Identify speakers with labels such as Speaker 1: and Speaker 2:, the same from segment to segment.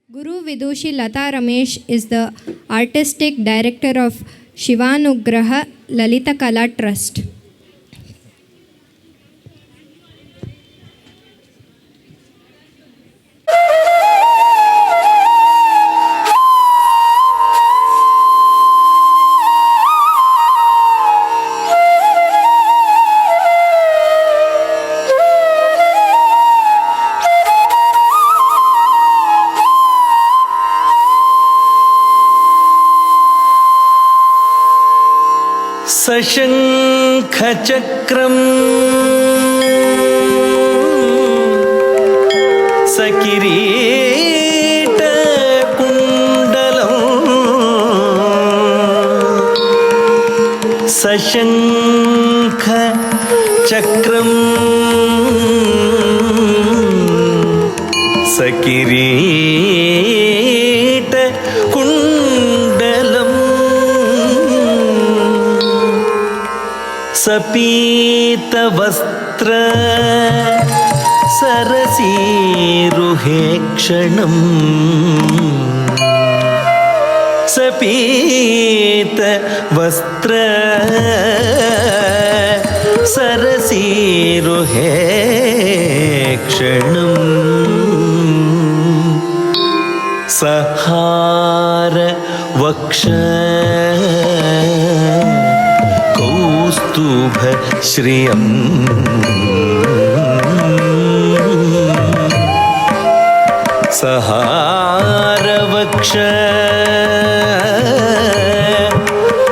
Speaker 1: Guru Vidushi Lata Ramesh is the artistic director of Shivanugraha Lalita Kala Trust.
Speaker 2: सशङ्खचक्रं सकिरीटकुण्डलं सशङ्खचक्रं सकिरीटकुण्डलं सपीतवस्त्र सरसीरुहेक्षणं सपीतवस्त्र सरसीरुहेक्षणं सहारवक्ष श्रियं सहारवक्ष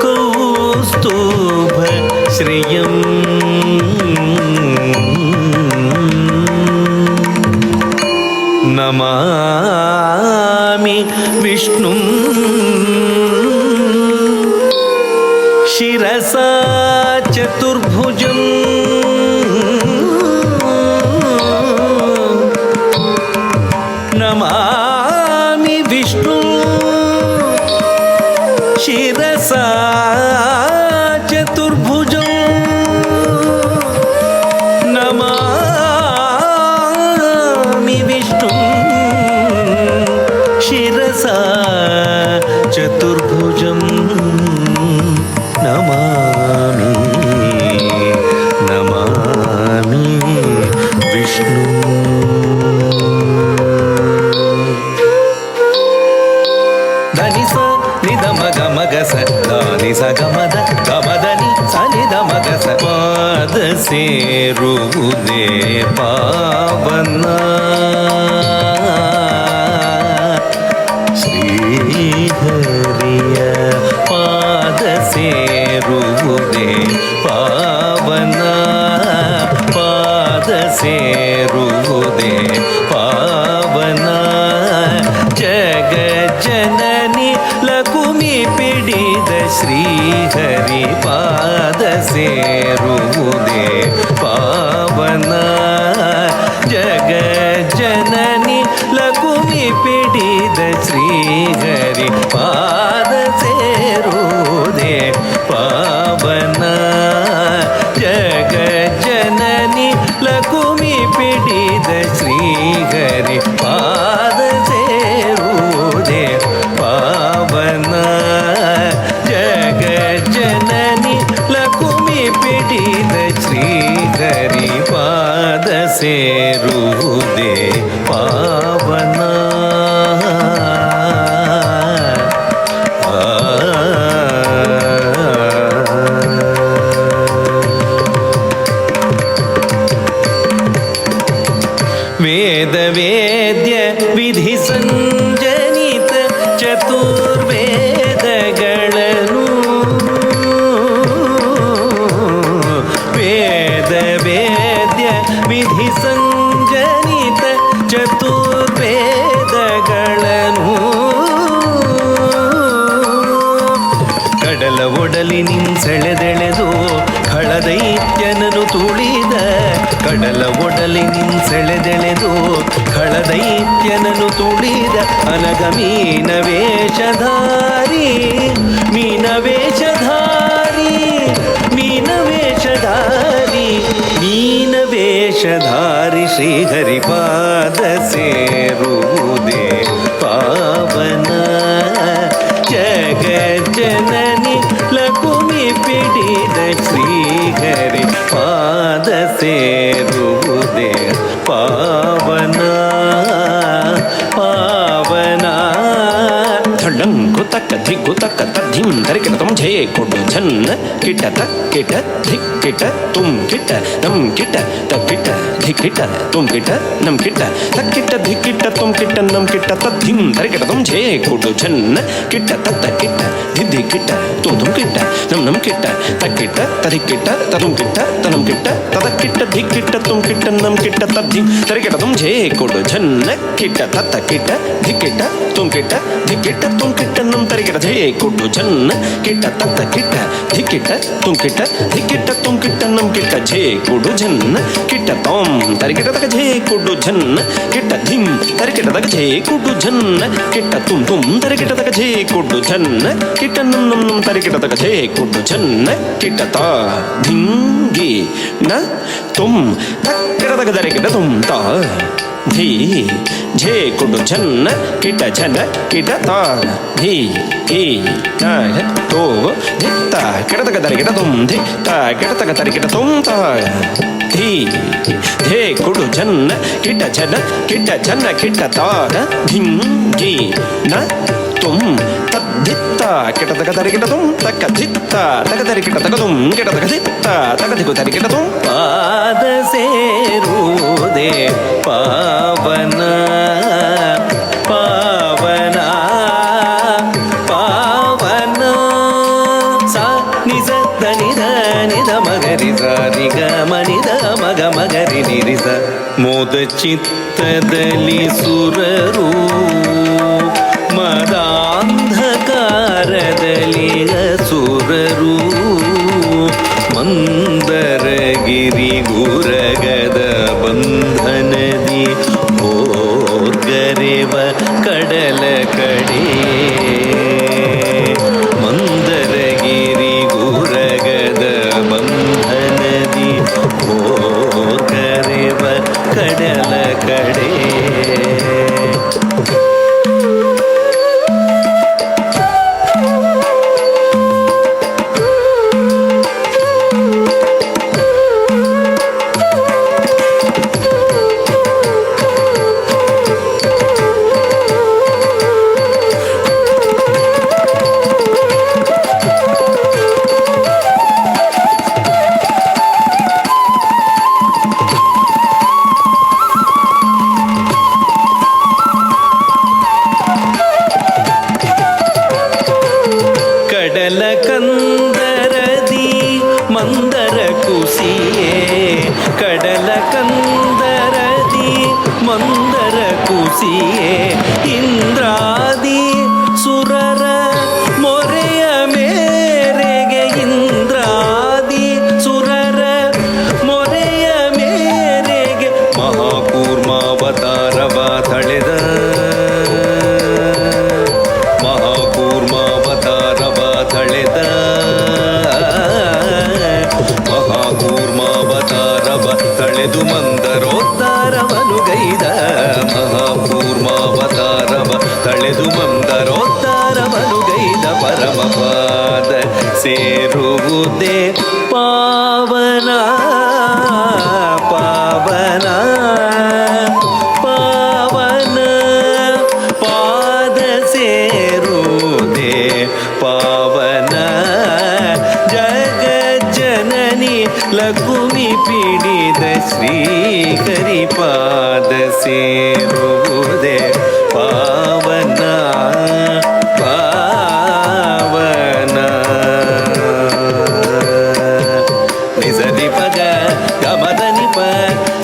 Speaker 2: कौस्तुभ श्रियं नमामि विष्णुं शिरसा चतुर्भुजं नमामि विष्णु शिरसा चतुर्भुजं नमामि विष्णु शिरसा चतुर्भुजं नमामि विष्णु धनि स निध मग मग स धनि स गमद गमदनि स निध मग स पाद सेरुವುದೇ पावन श्रीहरिय पाद सेरुವುದೇ पावन पाद सेरुವುದೇ पावन जग जननी लकुमि पिडिद श्रीहरि पाद सेरुವುದೇ पावन जग जननी लकुमि पिडिद श्रीहरि पाद सेरुವುದೇ पावन जग जननी लकुमि पिडिद श्रीहरि पाद सेरुವುದೇ पावन जग जननी लकुमि पिडिद श्रीहरि पाद सेरुವುದೇ पावन वेद वेद्य विधि संजनित चतुर्वेदಗಳನ್ನು वेद वेद्य विधि ಸಂಜನಿತ ಚತುರ್ವೇದಗಳನ್ನು ಕಡಲ ಒಡಲಿನಿಂಸೆಳೆದೆಳೆದು ಖಳದೈತ್ಯನನು ತುಳಿದ ಕಡಲ ಒಡಲಿನಿಂಸೆಳೆದೆಳೆದು ಖಳದೈತ್ಯನನು ತುಳಿದ ಅನಗ ಮೀನವೇಷಧಾರಿ ಮೀನವೇಷಧಾರಿ ಮೀನವೇಷಧಾರಿ ಮೀನವೇಷಧಾರಿ ಶ್ರೀಹರಿಪಾದ ಸೇರುವುದೇ ಪಾ ಪಾವನ ಪಾವನ
Speaker 3: ಧಳ್ಳಂಗು ತಕ್ಕ ಧಿಗ್ಗು ತಕ್ಕ ತದ್ಧಿಂ ತರಿಕಿಟ ತುಂ ಝೇ ಕೊಡು ಝನ್ನ ಕಿಟ ತಕ್ಕಿಟ ಧಿಕ್ಕಿಟ ತುಂ ಕಿಟ ನಂ ಕಿಟ ತಕ್ಕಿಟ ಧಿಕ್ಕಿಟ ತುಂ ಕಿಟ ನಂ ಕಿಟ ತಕ್ಕಿಟ ಧಿಕ್ಕಿಟ ತುಂ ಕಿಟ ನಂ ಕಿಟ ತದ್ಧಿಂ ತರಿಕಿಟ ತುಂ ಝೇ ಕೊಡು ಝನ್ನ ಕಿಟ ತತ್ತ ಕಿಟ ಧಿದ್ದಿ ಕಿಟ ತುಂ ತುಂ ಕಿಟ ನಂ ನಂ ಕಿಟ ತಕ್ಕಿಟ ತದಿಕ್ಕಿಟ ತದುಂ ಕಿಟ ತನಂ ಕಿಟ ತದಕ್ಕಿಟ ಧಿಕ್ಕಿಟ ತುಂ ಕಿಟ ನಂ ಕಿಟ ತದ್ಧಿಂ ತರಿಕಿಟ ತುಂ ಝೇ ಕೊಡು ಝನ್ನ ಕಿಟ ತತ್ತ ಕಿಟ ಧಿಕ್ಕಿಟ ತುಂ ಕಿಟ ಧಿಕ್ಕಿಟ ತುಂ ಕಿಟ ನಂ ತರಿಕಿಟ ಝೇ ಕೊಡು ಝನ್ನ ಕಿಟ ತತ್ತ ಕಿಟ ಧಿಕ್ಕಿಟ ತುಂ ಕಿಟ ಧಿಕ್ಕಿಟ ತುಂ ಕಿಟ ನಂ ಕಿಟ ಝೇ ಕೊಡು ಝನ್ನ ಕಿಟ ತೊಂ ತರಿಕಿಟ ತಕ ಝೇ ಕೊಡು ಝನ್ನ ಕಿಟ ಧಿಂ ತರಿಕಿಟ ತಕ ಝೇ ಕೊಡು ಝನ್ನ ಕಿಟ ತುಂ ತುಂ ತರಿಕಿಟ ತಕ ಝೇ ಕೊಡು ಝನ್ನ ಕಿಟ ನಂ ನಂ ನಂ ತರಿಕಿಟ ತಕ ಝೇ ಕೊಡು ಝನ್ನ ಕಿಟ ತ ಧಿಂಗಿ ನ ತುಂ ತಕ್ಕಿಟ ತಕ ತರಿಕಿಟ ತುಂ ತ ಧೀ ಝೇ ಕೊಡು ಝನ್ನ ಕಿಟ ಝನ ಕಿಟ ತ ಧೀ ಹೀ ತ ತೋ ಧಿತ್ತ ಕಿಟತಕ ತರಿಕಿಟ ತುಂ ಧಿ ತ ಕಿಟತಕ ತರಿಕಿಟ ತುಂ ತ ಧೀ ಧೇ ಕೊಡು ಝನ್ನ ಕಿಟ ಝನ ಕಿಟ ತ ಧಿಂಗಿ ನ ತುಂ ತದ್ಧಿತ್ತ ಕಿಟತಕ ತರಿಕಿಟ ತುಂ ತಕ್ಕ ಧಿತ್ತ ತಕ ತರಿಕಿಟ ತಕ ತುಂ ಕಿಟತಕ ಧಿತ್ತ ತಕ ಧಿಗು ತರಿಕಿಟ ತುಂ
Speaker 2: ಪಾದ ಸೇರುವುದೇ ಪಾವನ ಪಾವನ ಪಾವನ ಸ ನಿಜ ದನಿದ ನಿದ ಮಗರಿ ಸಾರಿಗ ಮನಿದ ಮಗ ಮಗರಿ ನಿರಿಸ ಮೋದ ಚಿತ್ತದಲ್ಲಿ ಸುರರು ಮದಾಂಧಕಾರದಲ್ಲಿ ಅಸುರರು ಮಂದರಗಿರಿ ಗುರಗದ ಬಂಧನದಿ ಹೋಗರೆವ ಕಡಲ ಕಡೆ ಮಂದರಗಿರಿ ಗುರಗದ ಬಂಧನದಿ ಹೋಗರೆವ ಕಡಲ ಕಡೆ ಕಡಲ ಕಂದರದಿ ಮಂದರ ಕುಸಿಯೇ ಕಡಲ ಕಂದರದಿ ಮಂದರ ಕುಸಿಯೇ ಇಂದ್ರಾದಿ ಸುರರ ಮೊರೆಯ ಮೇರೆಗೆ ಇಂದ್ರಾದಿ ಸುರರ ಮೊರೆಯ ಮೇರೆಗೆ ಮಹಾಕೂರ್ಮಾವತಾರವ ತಳೆದ ಮಹಾಕೂರ್ಮಾವತಾರವ ತಳೆದ ಮಹಾಕೂರ್ಮಾವತಾರವ ತಳೆದು ಮಂದರೋದ್ಧಾರವನು ಗೈದ ಮಹಾಕೂರ್ಮಾವತಾರವ ತಳೆದು ಮಂದರೋದ್ಧಾರವನು ಗೈದ ಪರಮಪಾದ ಸೇರುವುದೇ ಪಾವನ ಪಾವನ ಪಾವನ ಪಾದ ಸೇರುವುದೇ ಪಾವನ ಜಗಜ್ಜನನಿ ಲಕುಮಿ ಪಿಡಿದ ಶ್ರೀಹರಿಪಾದ ಸೇರುವುದೇ ಪಾವನ ಪಾವನ ನಿಜರಿ ಪಗ ಗಮದ ನಿಪ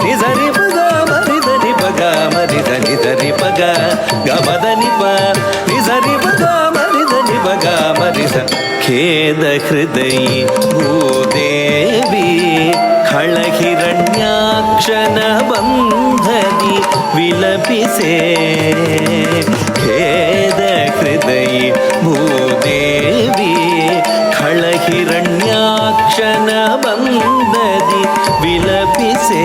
Speaker 2: ನಿಜರಿ ಪಗ ಮರಿದ ನಿಪ ಗಮರಿದ ನಿಜರಿ ಪಗ ಗಮದ ನಿಪ ನಿಜರಿ ಪಗ ಮರಿದ ನಿಪ ಗಮರಿದ ಖೇದ ಹೃದಯಿ ಭೂದೇವಿ ಖಳಹಿರಣ್ಯಾಕ್ಷನ ಬಂಧದಿ ವಿಲಪಿಸೆ ಖೇದ ಹೃದಯಿ ಭೂದೇವಿ ಖಳಹಿರಣ್ಯಾಕ್ಷನ ಬಂಧದಿ ವಿಲಪಿಸೆ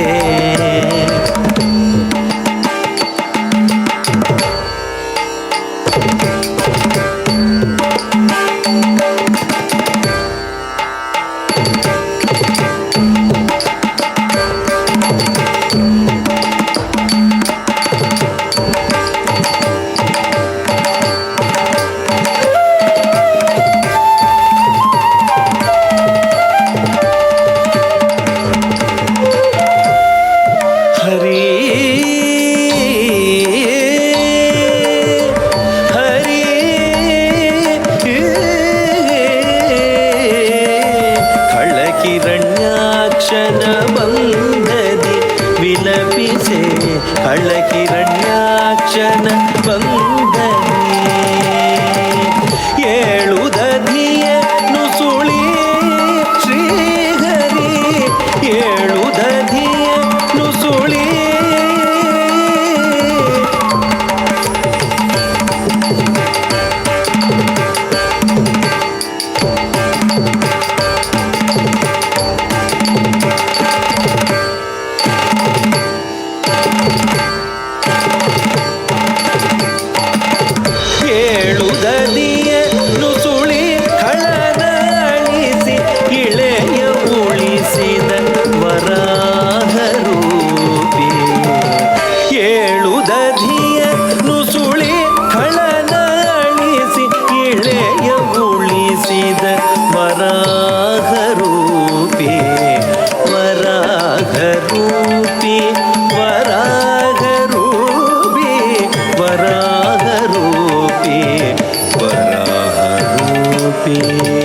Speaker 2: ನೆನಪೇ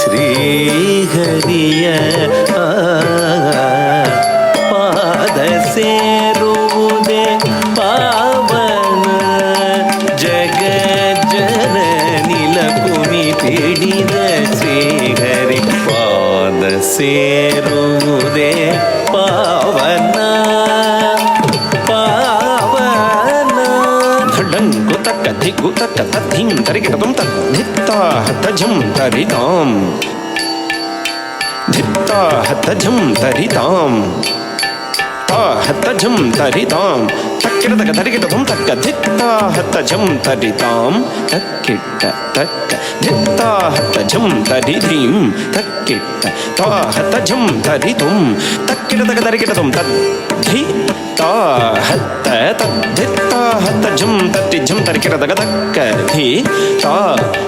Speaker 2: ಶ್ರೀಹರಿಯ ಪಾದ ಸೇರುವುದೇ ಪಾವನ ಜಗಜ್ಜನನಿಲ ಕುಮಿ ಪಿಡಿದ ಶ್ರೀಹರಿ ಪಾದ ಸೇರುವುದೇ ಪಾವನ ಪಾವನ
Speaker 3: ಧಡಂಕು ತಕ್ಕ ಧಿಕ್ಕು ತಕ್ಕ ತದ್ಧಿಂ ತರಿಗಿಟತಂ ತದ್ಧಿತ್ತಾ ಹತಜಂ ತರಿತಾಂ ಧಿತ್ತಾ ಹತಜಂ ತರಿತಾಂ ತಾ ಹತಜಂ ತರಿತಾಂ ತಕ್ಕಿಡತಕ ತರಿಗಿಟತಂ ತಕ್ಕ ಧಿತ್ತಾ ಹತಜಂ ತರಿತಾಂ ತಕ್ಕಿಟ್ಟ ತಕ್ಕ ಧಿತ್ತಾ ಹತಜಂ ತರಿಧಿಂ ತಕ್ಕಿಟ್ಟ ತಾ ಹತಜಂ ತರಿತುಂ ತಕ್ಕಿಡತಕ ತರಿಗಿಟತಂ ತದ್ಧಿ ತಾ ಹತ್ತ ತದ್ಧಿತ್ತಾ ಹತಜಂ ತಟ್ಟಿಜಂ ತರಿಕಿಡತಕ ತಕ್ಕ ಧಿ ತಾ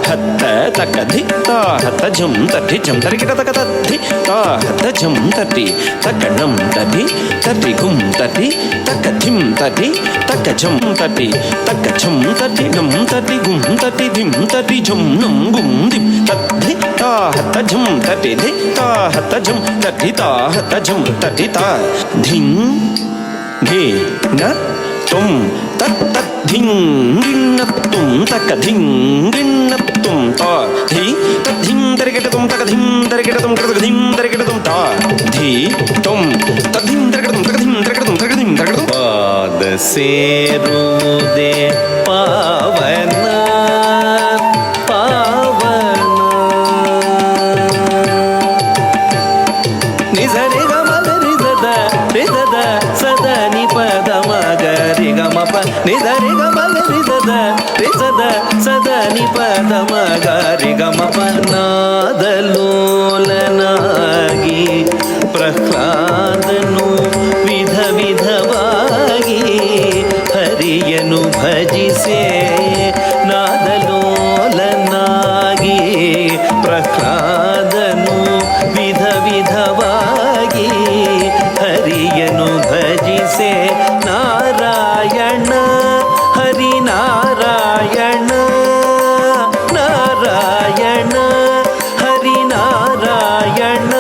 Speaker 3: ಹತ್ತ ತಕ್ಕ ಧಿತ್ತಾ ಹತಜಂ ತಟ್ಟಿಜಂ ತರಿಕಿಡತಕ ತದ್ಧಿ ತಾ ಹತಜಂ ತಟ್ಟಿ ತಕ್ಕಣಂ ತಟಿ ತಟಿ ಗುಂ ತಟಿ ತಕ್ಕ ಧಿಂ ತಟಿ ತಕ್ಕ ಝಂ ತಟಿ ತಕ್ಕ ಝಂ ತಟಿ ಗಂ ತಟಿ ಗುಂ ತಟಿ ಧಿಂ ತಟಿ ಝಂ ನಂ ಗುಂ ದಿಂ ತದ್ಧಿ ತಾ ಹತಜಂ ತಟಿ ಧಿ ತಾ ಹತಜಂ ತಟಿ ತಾ ಹತಜಂ ತಟಿ ತಾ ಧಿಂ ಧಿ ನ ತುಂ ತತ್ ತತ್ ಧಿಂ ಗಿಣ್ಣ ತುಂ ತಕ್ಕ ಧಿಂ ಗಿಣ್ಣ ತುಂ ತಾ ಧಿ ತತ್ ಧಿಂ ತರಿಕೆಟ ತುಂ ತಕ್ಕ ಧಿಂ ತರಿಕೆಟ ತುಂ ಕಡಕ ಧಿಂ ತರಿಕೆಟ ತುಂ ತಾ ಧಿ ತುಂ ತತ್ ಧಿಂ ತರಿಕೆಟ ತುಂ ತಕ್ಕ ಧಿಂ ತರಿಕೆಟ ತುಂ ತಕ್ಕ ಧಿಂ ತರಿಕೆಟ ತುಂ
Speaker 2: ಪಾದ ಸೇರುವುದೇ ಪಾವನ ಪಾವನ ನಿಸರಿ ಗಮದ ನಿಸದ ನಿಸದ ಸದ ನಿಪದ ಮಗ ರಿ ಗಮ ಪ ನಿಸರಿ ಗಮದ ನಿಸದ ನಿಸದ ಸದ ನಿಪದ ಮಗ ರಿ ಗಮ ಪ ನಾದಲೋಲನಾಗಿ ಪ್ರಹ್ಲಾದನು ವಿಧ ವಿಧವಾಗಿ ಹರಿಯನು ಭಜಿಸೆ ನಾದಲೋಲನಾಗಿ ಪ್ರಹ್ಲಾದನು ವಿಧ ವಿಧವಾಗಿ ಹರಿಯನು ಭಜಿಸೆ ನಾರಾಯಣ ಹರಿನಾರಾಯಣ ನಾರಾಯಣ ಹರಿನಾರಾಯಣ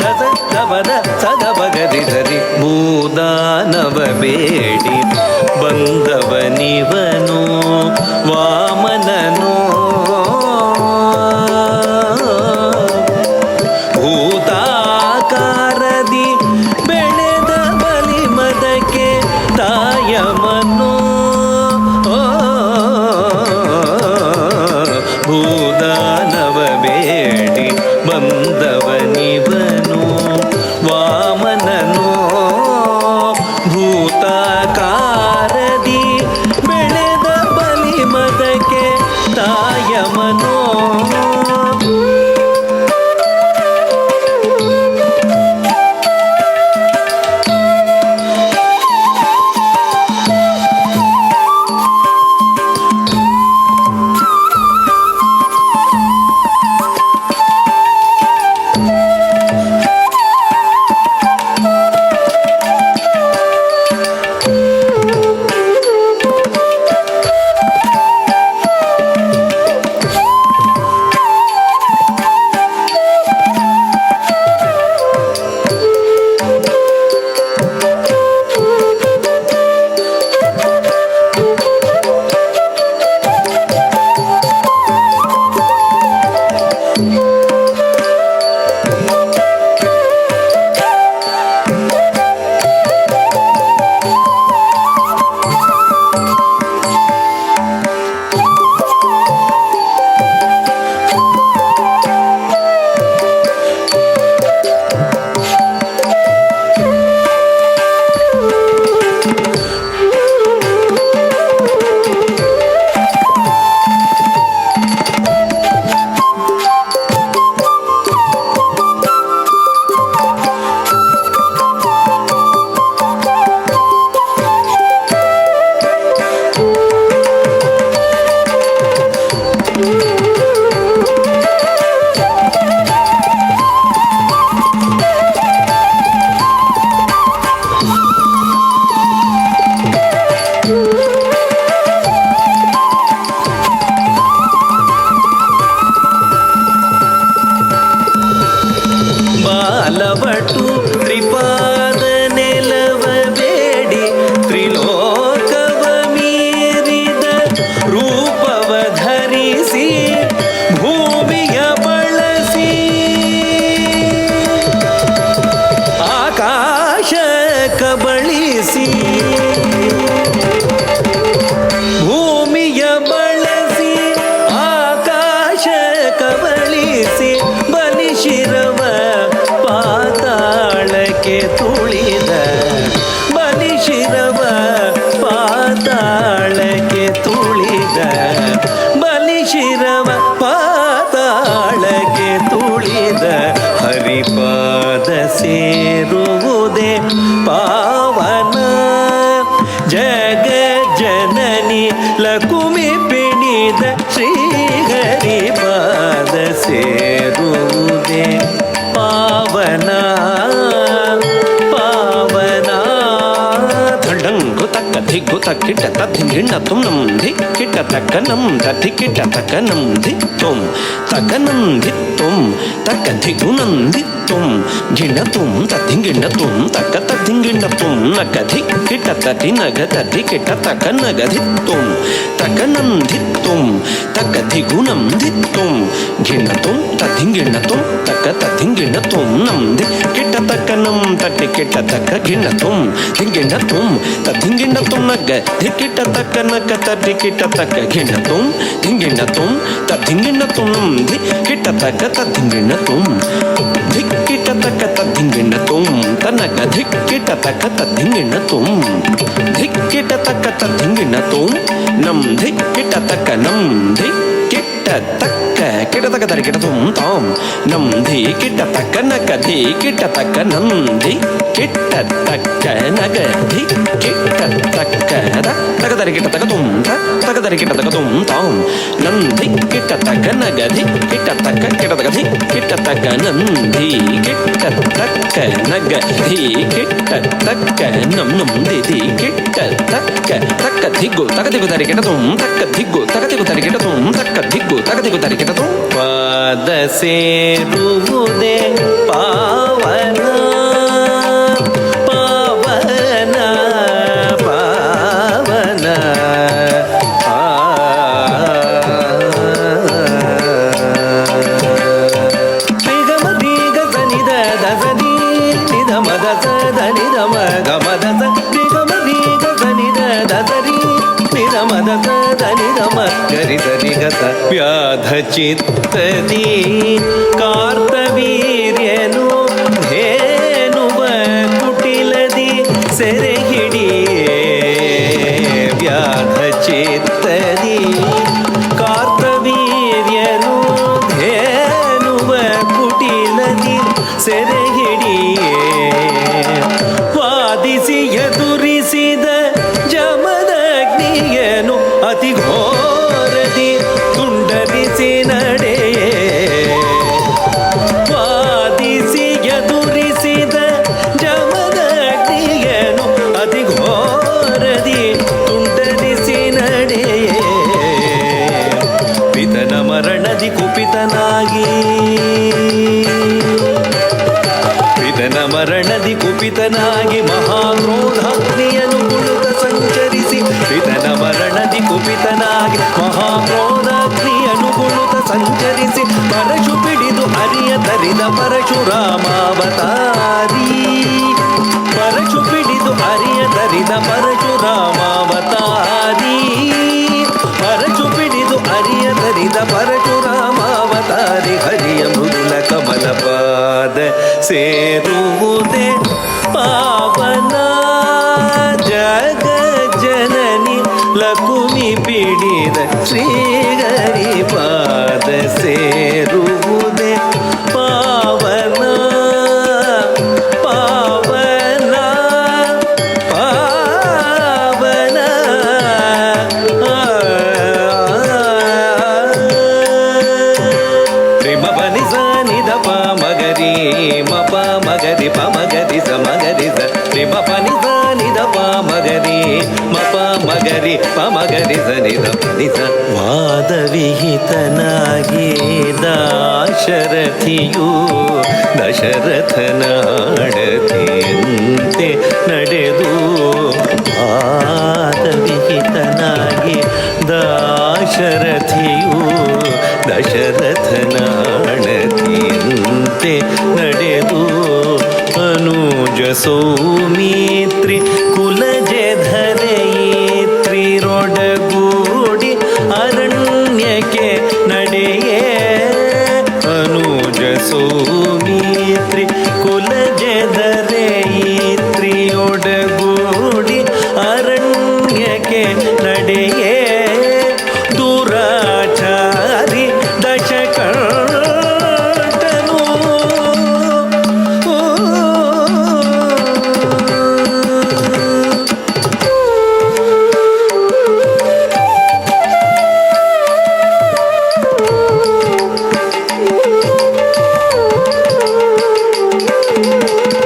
Speaker 2: ದಸ ದಬದ ಸದ ಬಗದಿ ಸರಿ ಭೂದಾನವ ಬೇಡಿ ಬಂದವನಿವನು ವಾಮನನು ಭೂತಾಕಾರದಿ ಬೆಳೆದ ಬಲಿಮದಕ್ಕೆ ತಾಯಮನು ಭೂದಾನವ ಬೇಡಿ ಬಂದವನಿವನು ವಾಮನನು ಭೂತಾಕಾರದಿ ಬೆಳೆದ ಬಲಿಮದಕ್ಕೆ ತಾಯಮನು ಬಾಲವಟು ತ್ರಿಪಾದ ನೆಲವ ಬೇಡಿ ತ್ರಿಲೋಕವ ಮೀರಿದ ರೂಪವ ಧರಿಸಿ ಭೂಮಿಯ ಬಳಸಿ ಆಕಾಶ ಕಬಳಿಸಿ ಭೂಮಿಯ ಬಳಸಿ ಆಕಾಶ ಕಬಳಿಸಿ ಬಲಿಶಿರವ ಪಾತಾಳಕ್ಕೆ ತುಳಿದ ಬಲಿಶಿರವ ಪಾತಾಳಕ್ಕೆ ತುಳಿದ ಬಲಿಶಿರವ ಪಾತಾಳಕ್ಕೆ ತುಳಿದ ಹರಿಪಾದ ಸೇರುವುದೇ ಪಾವನ ಜಗ ಜನನಿ ಲಕುಮಿ ಪಿಣಿದ ಶ್ರೀಹರಿಪಾದ ಸೇರುವುದೇ ಪಾವನ ಪಾವನ
Speaker 3: ಧಂಡಂಗು ತಕ್ಕ ಧಿಗ್ಗು ತಕ್ಕಿಟ ತದ್ದಿಂಗಿಣ್ಣ ತುಂ ನಂ ಧಿಕ್ಕಿಟ ತಕ್ಕ ನಂ ತದ್ದಿಕ್ಕಿಟ ತಕ್ಕ ನಂ ಧಿಕ್ ತುಂ ತಕ್ಕ ನಂ ಧಿಕ್ ತುಂ ತಕ್ಕ ಧಿಗು ನಂದಿ ತುಂ ಗಿಣ್ಣ ತುಂ ತದ್ದಿಂಗಿಣ್ಣ ತುಂ ತಕ್ಕ ತದ್ದಿಂಗಿಣ್ಣ ತುಂ ನಗ ಧಿಕ್ಕಿಟ ತದಿ ನಗ ತದ್ದಿಕ್ಕಿಟ ತಕ್ಕ ನಗ ಧಿಕ್ ತುಂ ತಕ್ಕ ನಂ ಧಿಕ್ ತುಂ ತಕ್ಕ ಧಿಗು ನಂ ಧಿಕ್ ತುಂ ಗಿಣ್ಣ ತುಂ ತದ್ದಿಂಗಿಣ್ಣ ತುಂ ತಕ್ಕ ತದ್ದಿಂಗಿಣ್ಣ ತುಂ ನಂ ಧಿಕ್ಕಿಟ ತಕ್ಕ ನಂ ತದ್ದಿಕ್ಕಿಟ ತಕ್ಕ ಗಿಣ್ಣ ತುಂ ಧಿಂಗಿಣ್ಣ ತುಂ ತದ್ದಿಂಗಿಣ್ಣ ತುಂ ನಗ ಧಿಕ್ಕಿಟ ತಕ್ಕ ನಗ ತದ್ದಿಕ್ಕಿಟ ತಕ್ಕ ಗಿಣ್ಣ ತುಂ ಧಿಂಗಿಣ್ಣ ತುಂ ತದ್ದಿಂಗಿಣ್ಣ ತುಂ ನಂ ಧಿಕ್ಕಿಟ ತಕ್ಕ ತದ್ದಿಂಗಿಣ್ಣ ತುಂ ಧಿಕ್ಕಿಟ ತಕ್ಕ ತದ್ದಿಂಗಿಣ್ಣ ತುಂ ತನಗ ಧಿಕ್ಕಿಟ ತಕ್ಕ ತದ್ದಿಂಗಿಣ್ಣ ತುಂ ಧಿಕ್ಕಿಟ ತಕ್ಕ ತದ್ದಿಂಗಿಣ್ಣ ತುಂ ನಂ ಧಿಕ್ಕಿಟ ತಕ್ಕ ನಂ ಧಿಕ್ಕಿಟ ತಕ್ಕ ಕಿಟ ತಕ್ಕ ತರಿಕಿಟ ತುಂ ತಾಂ ನಂ ಧಿಕ್ಕಿಟ ತಕ್ಕ ನಗ ಧಿಕ್ಕಿಟ ತಕ್ಕ ನಂ ಧಿಕ್ಕಿಟ ತಕ್ಕ ನಗ ಧಿಕ್ಕಿಟ ತಕ್ಕ ತಕ್ಕ ತರಿಕಿಟ ತಕ್ಕ ತುಂ ತಕ್ಕ ತರಿಕಿಟ ತಕ್ಕ ತುಂ ತಾಂ ನಂ ಧಿಕ್ಕಿಟ ತಕ್ಕ ನಗ ಧಿಕ್ಕಿಟ ತಕ್ಕ ಕಿಟ ತಕ್ಕ ಧಿಕ್ಕಿಟ ತಕ್ಕ ನಂ ಧಿಕ್ಕಿಟ ತಕ್ಕ ನಗ ಧಿಕ್ಕಿಟ ತಕ್ಕ ನಂ ನಂ ಧಿಕ್ಕಿಟ ತಕ್ಕ ತಕ್ಕ ಧಿಗ್ಗು ತಕ್ಕ ದಿಗು ತರಿಕಿಟ ತುಂ ತಕ್ಕ ಧಿಗ್ಗು ತಕ್ಕ ದಿಗು ತರಿಕಿಟ ತುಂ ತಕ್ಕ ಧಿಗ್ಗು ತಕ್ಕ ದಿಗು ತರಿಕಿಟ ತುಂ
Speaker 2: ಪಾದ ಸೇರುವುದೇ ಪಾವ ಚಿತ್ತದಿ ಕಾರ್ತವೀರ್ಯನು ಧೇನುವ ಕುಟಿಲದಿ ಸೆರೆ ಹಿಡಿಯೇ ವ್ಯಾಧ ಚಿತ್ತದಿ ಕಾರ್ತವೀರ್ಯನು ಧೇನುವ ಕುಟಿಲದಿ ಸೆರೆ ಹಿಡಿಯೇ ವಾದಿಸಿ ಎದುರಿಸಿದ ಜಮದಗ್ನಿಯನು ಅತಿ ಘೋರದಿ ತುಂಡರಿಸಿ ನಡೆಯೇ ವಾದಿಸಿ ಎದುರಿಸಿದ ಜಮದಗ್ನಿಯನು ಅತಿ ಘೋರದಿ ತುಂಡರಿಸಿ ನಡೆಯೇ ಪಿತನ ಮರಣದಿ ಕುಪಿತನಾಗಿ ಪಿತನ ಮರಣದಿ ಕುಪಿತನಾಗಿ ಮಹಾಕ್ರೋಧಾಗ್ನಿಯನು ಕುಳಿತ ಸಂಚರಿಸಿ ಪಿತನ ಮರಣದಿ ಕುಪಿತನಾಗಿ ಮಹಾಕ್ರೋಧಾಗ್ನಿಯನು ಕುಳಿತ ಸಂಚರಿಸಿ ಪರಶು ಪಿಡಿದು ಅರಿಯ ತರಿದ ಪರಶುರಾಮಾವತಾರಿ ಪರಶು ಪಿಡಿದು ಅರಿಯ ತರಿದ ಪರಶುರಾಮಾವತಾರಿ ಪರಶು ಪಿಡಿದು ಅರಿಯ ತರಿದ ಪರಶುರಾಮಾವತಾರಿ ಹರಿಯ ಮೃದುಲ ಕಮಲ ಪಾದ ಸೇರುವುದೇ ಪಾವನ ಜಗ ಜನನಿ ಲಕುಮಿ ಪಿಡಿದ ಶ್ರೀಗರಿ ಪಾದ ಸೇರುವುದೇ ಪಾವನ ಪಾವನ ಪಾವನ ತ್ರಿಮಬನಿ ಸನಿದ ಮಗರಿ ಮಪ ಮಗರಿ ಪಮಗರಿ ಸಮಗರಿ ಸ ತ್ರಿಮಪನಿ ಸನಿದ ಮಗರಿ ಮಪ ಮಗರಿ ಪಮಗರಿ ಸನಿದ ನಿಸ ವಾದವಿಹಿತನಾಗಿ ದಾಶರಥಿಯು ದಶರಥನಾಡತಿಯಂತೆ ನಡೆದು ವಾದವಿಹಿತನಾಗಿ ದಾಶರಥಿಯು ದಶರಥನಾಡತಿಯಂತೆ ನಡೆದು ಅನುಜ ಸೌಮಿತ್ರಿ ಕುಲಜಧರೆಯಿತ್ರಿರೊಡಗೂಡಿ ಅರಣ್ಯಕ್ಕೆ ನಡೆಯೇ ಅನುಜ ಸೌಮಿತ್ರಿ ಕುಲಜಧರೆಯಿತ್ರಿಯೊಡಗೂಡಿ ಅರಣ್ಯಕ್ಕೆ ನಡೆಯೇ ದುರಾಚಾರಿ ದಶಕಂಠನು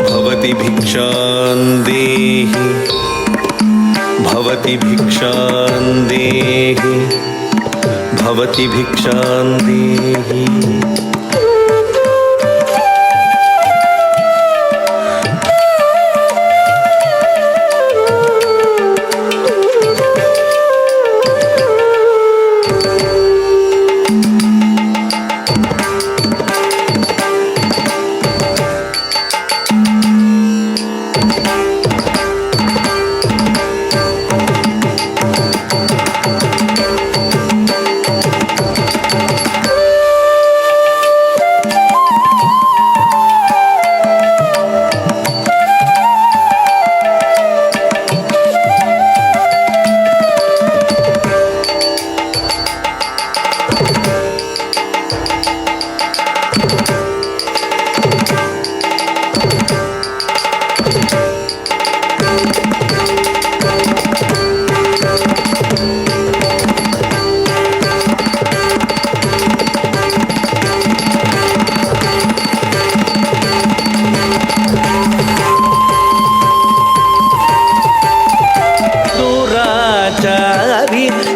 Speaker 2: ಭವತಿ ಭಿಕ್ಷಾಂ ದೇಹಿ ಭವತಿ ಭಿಕ್ಷಾಂ ದೇಹಿ ಭವತಿ ಭಿಕ್ಷಾಂ ದೇಹಿ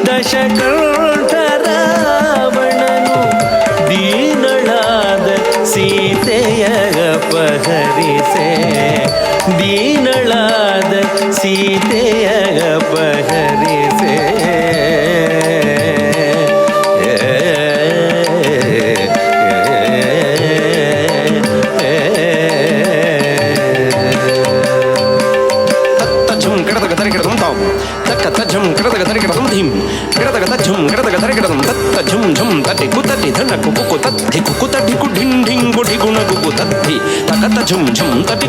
Speaker 2: ದಶಕಂಠ ರಾವಣನು ದೀನಳಾದ ಸೀತೆಯ ಅಪಹರಿಸೆ ದೀನಳಾದ ಸೀತೆಯ ಅಪಹರಿಸೆ ಝುಂ ಕಡದಗ ತರಿಗಿಡದಂ ಧಿಂ ಕಡದಗ ತಜ್ಜುಂ ಕಡದಗ ತರಿಗಿಡದಂ ತತ್ತ ಝುಂ ಝುಂ ತಟ್ಟಿ ಕುತ್ತಟ್ಟಿ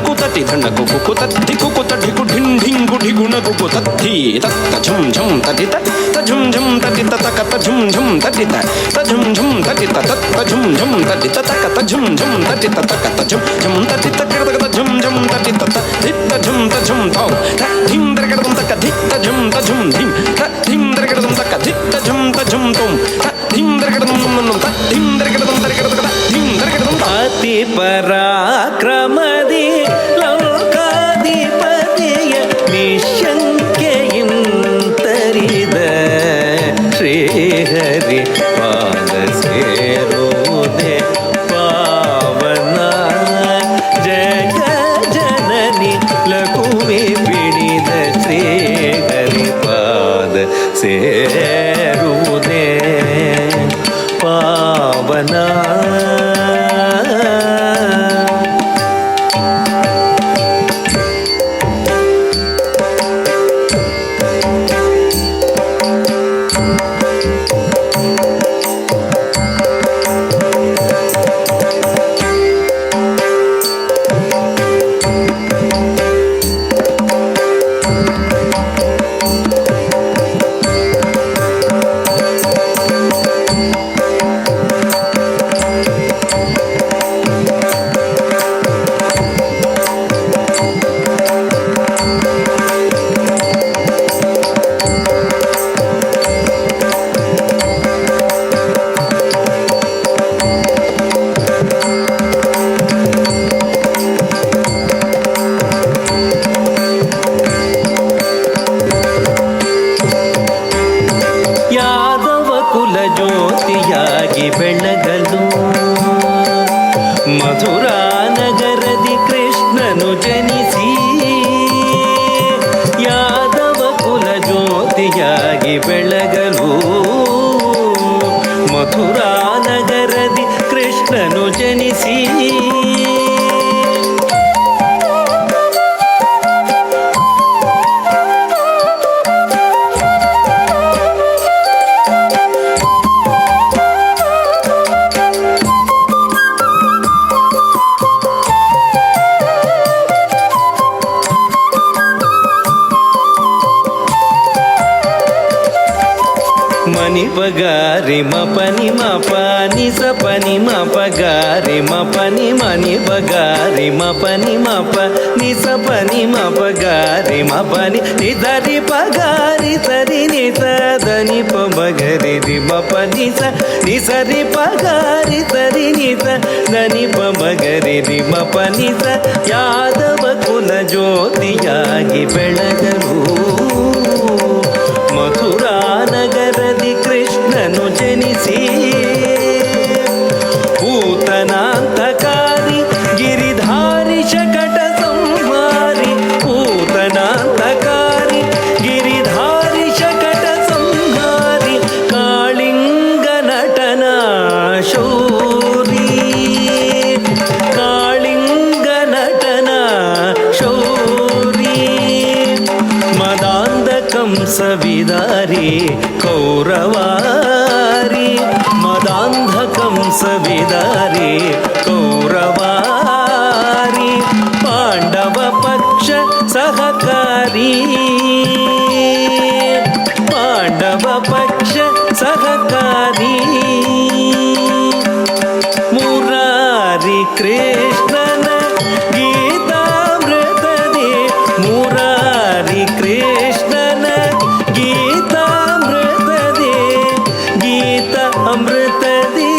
Speaker 3: ಧಿಕ್ಕು ತಟ್ಟಿ ಧಣ್ಣ ಕುಕ್ಕು ತತ್ತಿ ಕುಕ್ಕು ತಡ್ಡಿಕು ಢಿಂ ಢಿಂಗು ಢಿಗುಣ ಕುಕ್ಕು ತತ್ತಿ ತತ್ತ ಝುಂ ಝುಂ ತಟಿ ತ ಝುಂ ಝುಂ ತಟಿ ತಕ ತ ಝುಂ ಝುಂ ತಟಿ ತ ಝುಂ ಝುಂ ತಟಿ ತತ್ತ ಝುಂ ಝುಂ ತಟಿ ತಕ ತ ಝುಂ ಝುಂ ತಟಿ ತಕ ತ ಝುಂ ಝುಂ ತಟಿ ತಕ ಝುಂ ಝುಂ ತಟಿ ತತ್ತ ಧಿತ್ತ ಝುಂ ತ ಝುಂ ತೌ ತ ಧಿಂ ದರಗಡಂ ತಕ ಧಿತ್ತ ಝುಂ ತ ಝುಂ ಧಿಂ ತ ಧಿಂ ದರಗಡಂ ತಕ ಧಿತ್ತ ಝುಂ ತ ಝುಂ ತುಂ ತ ಧಿಂ ದರಗಡಂ ಮನ್ನಂ ತ ಧಿಂ ದರಗಡಂ ದರಗಡಂ ಧಿಂ ದರಗಡಂ
Speaker 2: ಅತಿ ಪರಾಕ್ರಮದಿ ಲೋಕಾಧಿಪತಿಯ ನಿಶಂಕೆಯಿಂತರಿದ ಶ್ರೀಹರಿ ಪಾದ ಸೇರುವುದೇ ಪಾವನ ಜಗ ಜನನಿ ಲಘುವೆ ಬಿಡಿದ ಶ್ರೀಹರಿ ಪಾದ ಸೇರುವುದೇ ಪಾವನ. ಜ್ಯೋತಿಯಾಗಿ ಬೆಳಗಲು ಮಧುರಾ ನಗರದಿ ಕೃಷ್ಣನು ಜನಿಸಿ ಯಾದವ ಕುಲ ಜ್ಯೋತಿಯಾಗಿ ಬೆಳಗಲು ಮಥುರಾ ನಗರದಿ ಕೃಷ್ಣನು ಜನಿಸಿ ಮನಿ ಬಗಾರಿ ಮಪನಿ ಮಪನಿ ಸಪನಿ ಮಪಗಾರಿ ಮಪನಿ ಮನಿ ಬಗಾರಿ ಮಪನಿ ಮಪ ನಿಸಪನಿ ಮಪಗಾರಿ ಮಪನಿ ನಿಧರಿ ಪಗಾರಿ ಸರಿ ನಿಸದನಿ ಪಮಗರಿ ರಿ ಮಪನಿ ಸ ನಿಸರಿ ಪಗಾರಿ ಸರಿ ನಿಸ ದನಿ ಪಮಗರಿ ರಿ ಮಪನಿ ಸ ಯಾದವ ಕುಲ ಜ್ಯೋತಿಯಾಗಿ ಬೆಳಗಲು ಮಥುರಾ ನಗರದಿ ಕೃಷ್ಣನು ಜನಿಸಿ ಪೂತನಾಂತಕಾರಿ ಗಿರಿಧಾರಿ ಶಕಟ ಸಂಹಾರಿ ಪೂತನಾಂತಕಾರಿ ಗಿರಿಧಾರಿ ಶಕಟ ಸಂಹಾರಿ ಕಾಳಿಂಗ ನಟನ ಶೌರಿ ಕಾಳಿಂಗ ನಟನ ಶೌರಿ ಮದಾಂಧ ಕಂಸವಿದಾರಿ ಕೌರವಾರಿ ಮದಾಂಧ ಕಂಸವಿದಾರಿ ಕೌರವಾರಿ ಪಾಂಡವ ಪಕ್ಷ ಸಹಕಾರಿ ಪಾಂಡವ ಪಕ್ಷ ಸಹಕಾರಿ ಮುರಾರಿ ಕೃಷ್ಣನ ಗೀತಾಮೃತದಿ ಮುರಾರಿ ಕೃಷ್ಣನ ಗೀತಾಮೃತದಿ ಗೀತ ಅಮೃತದಿ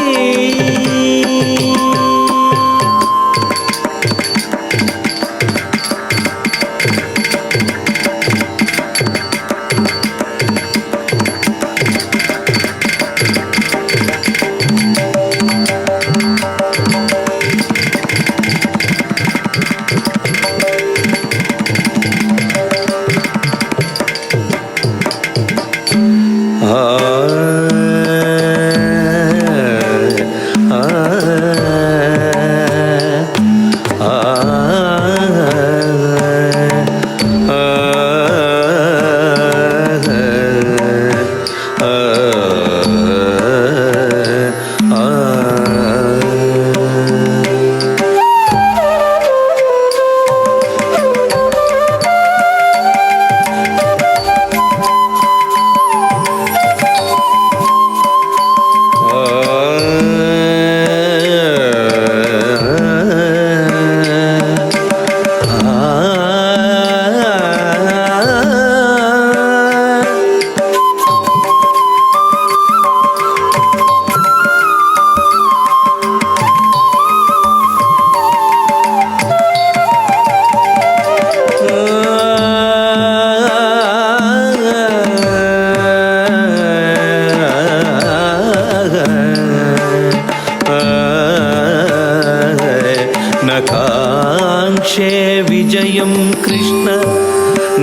Speaker 2: विजयं कृष्ण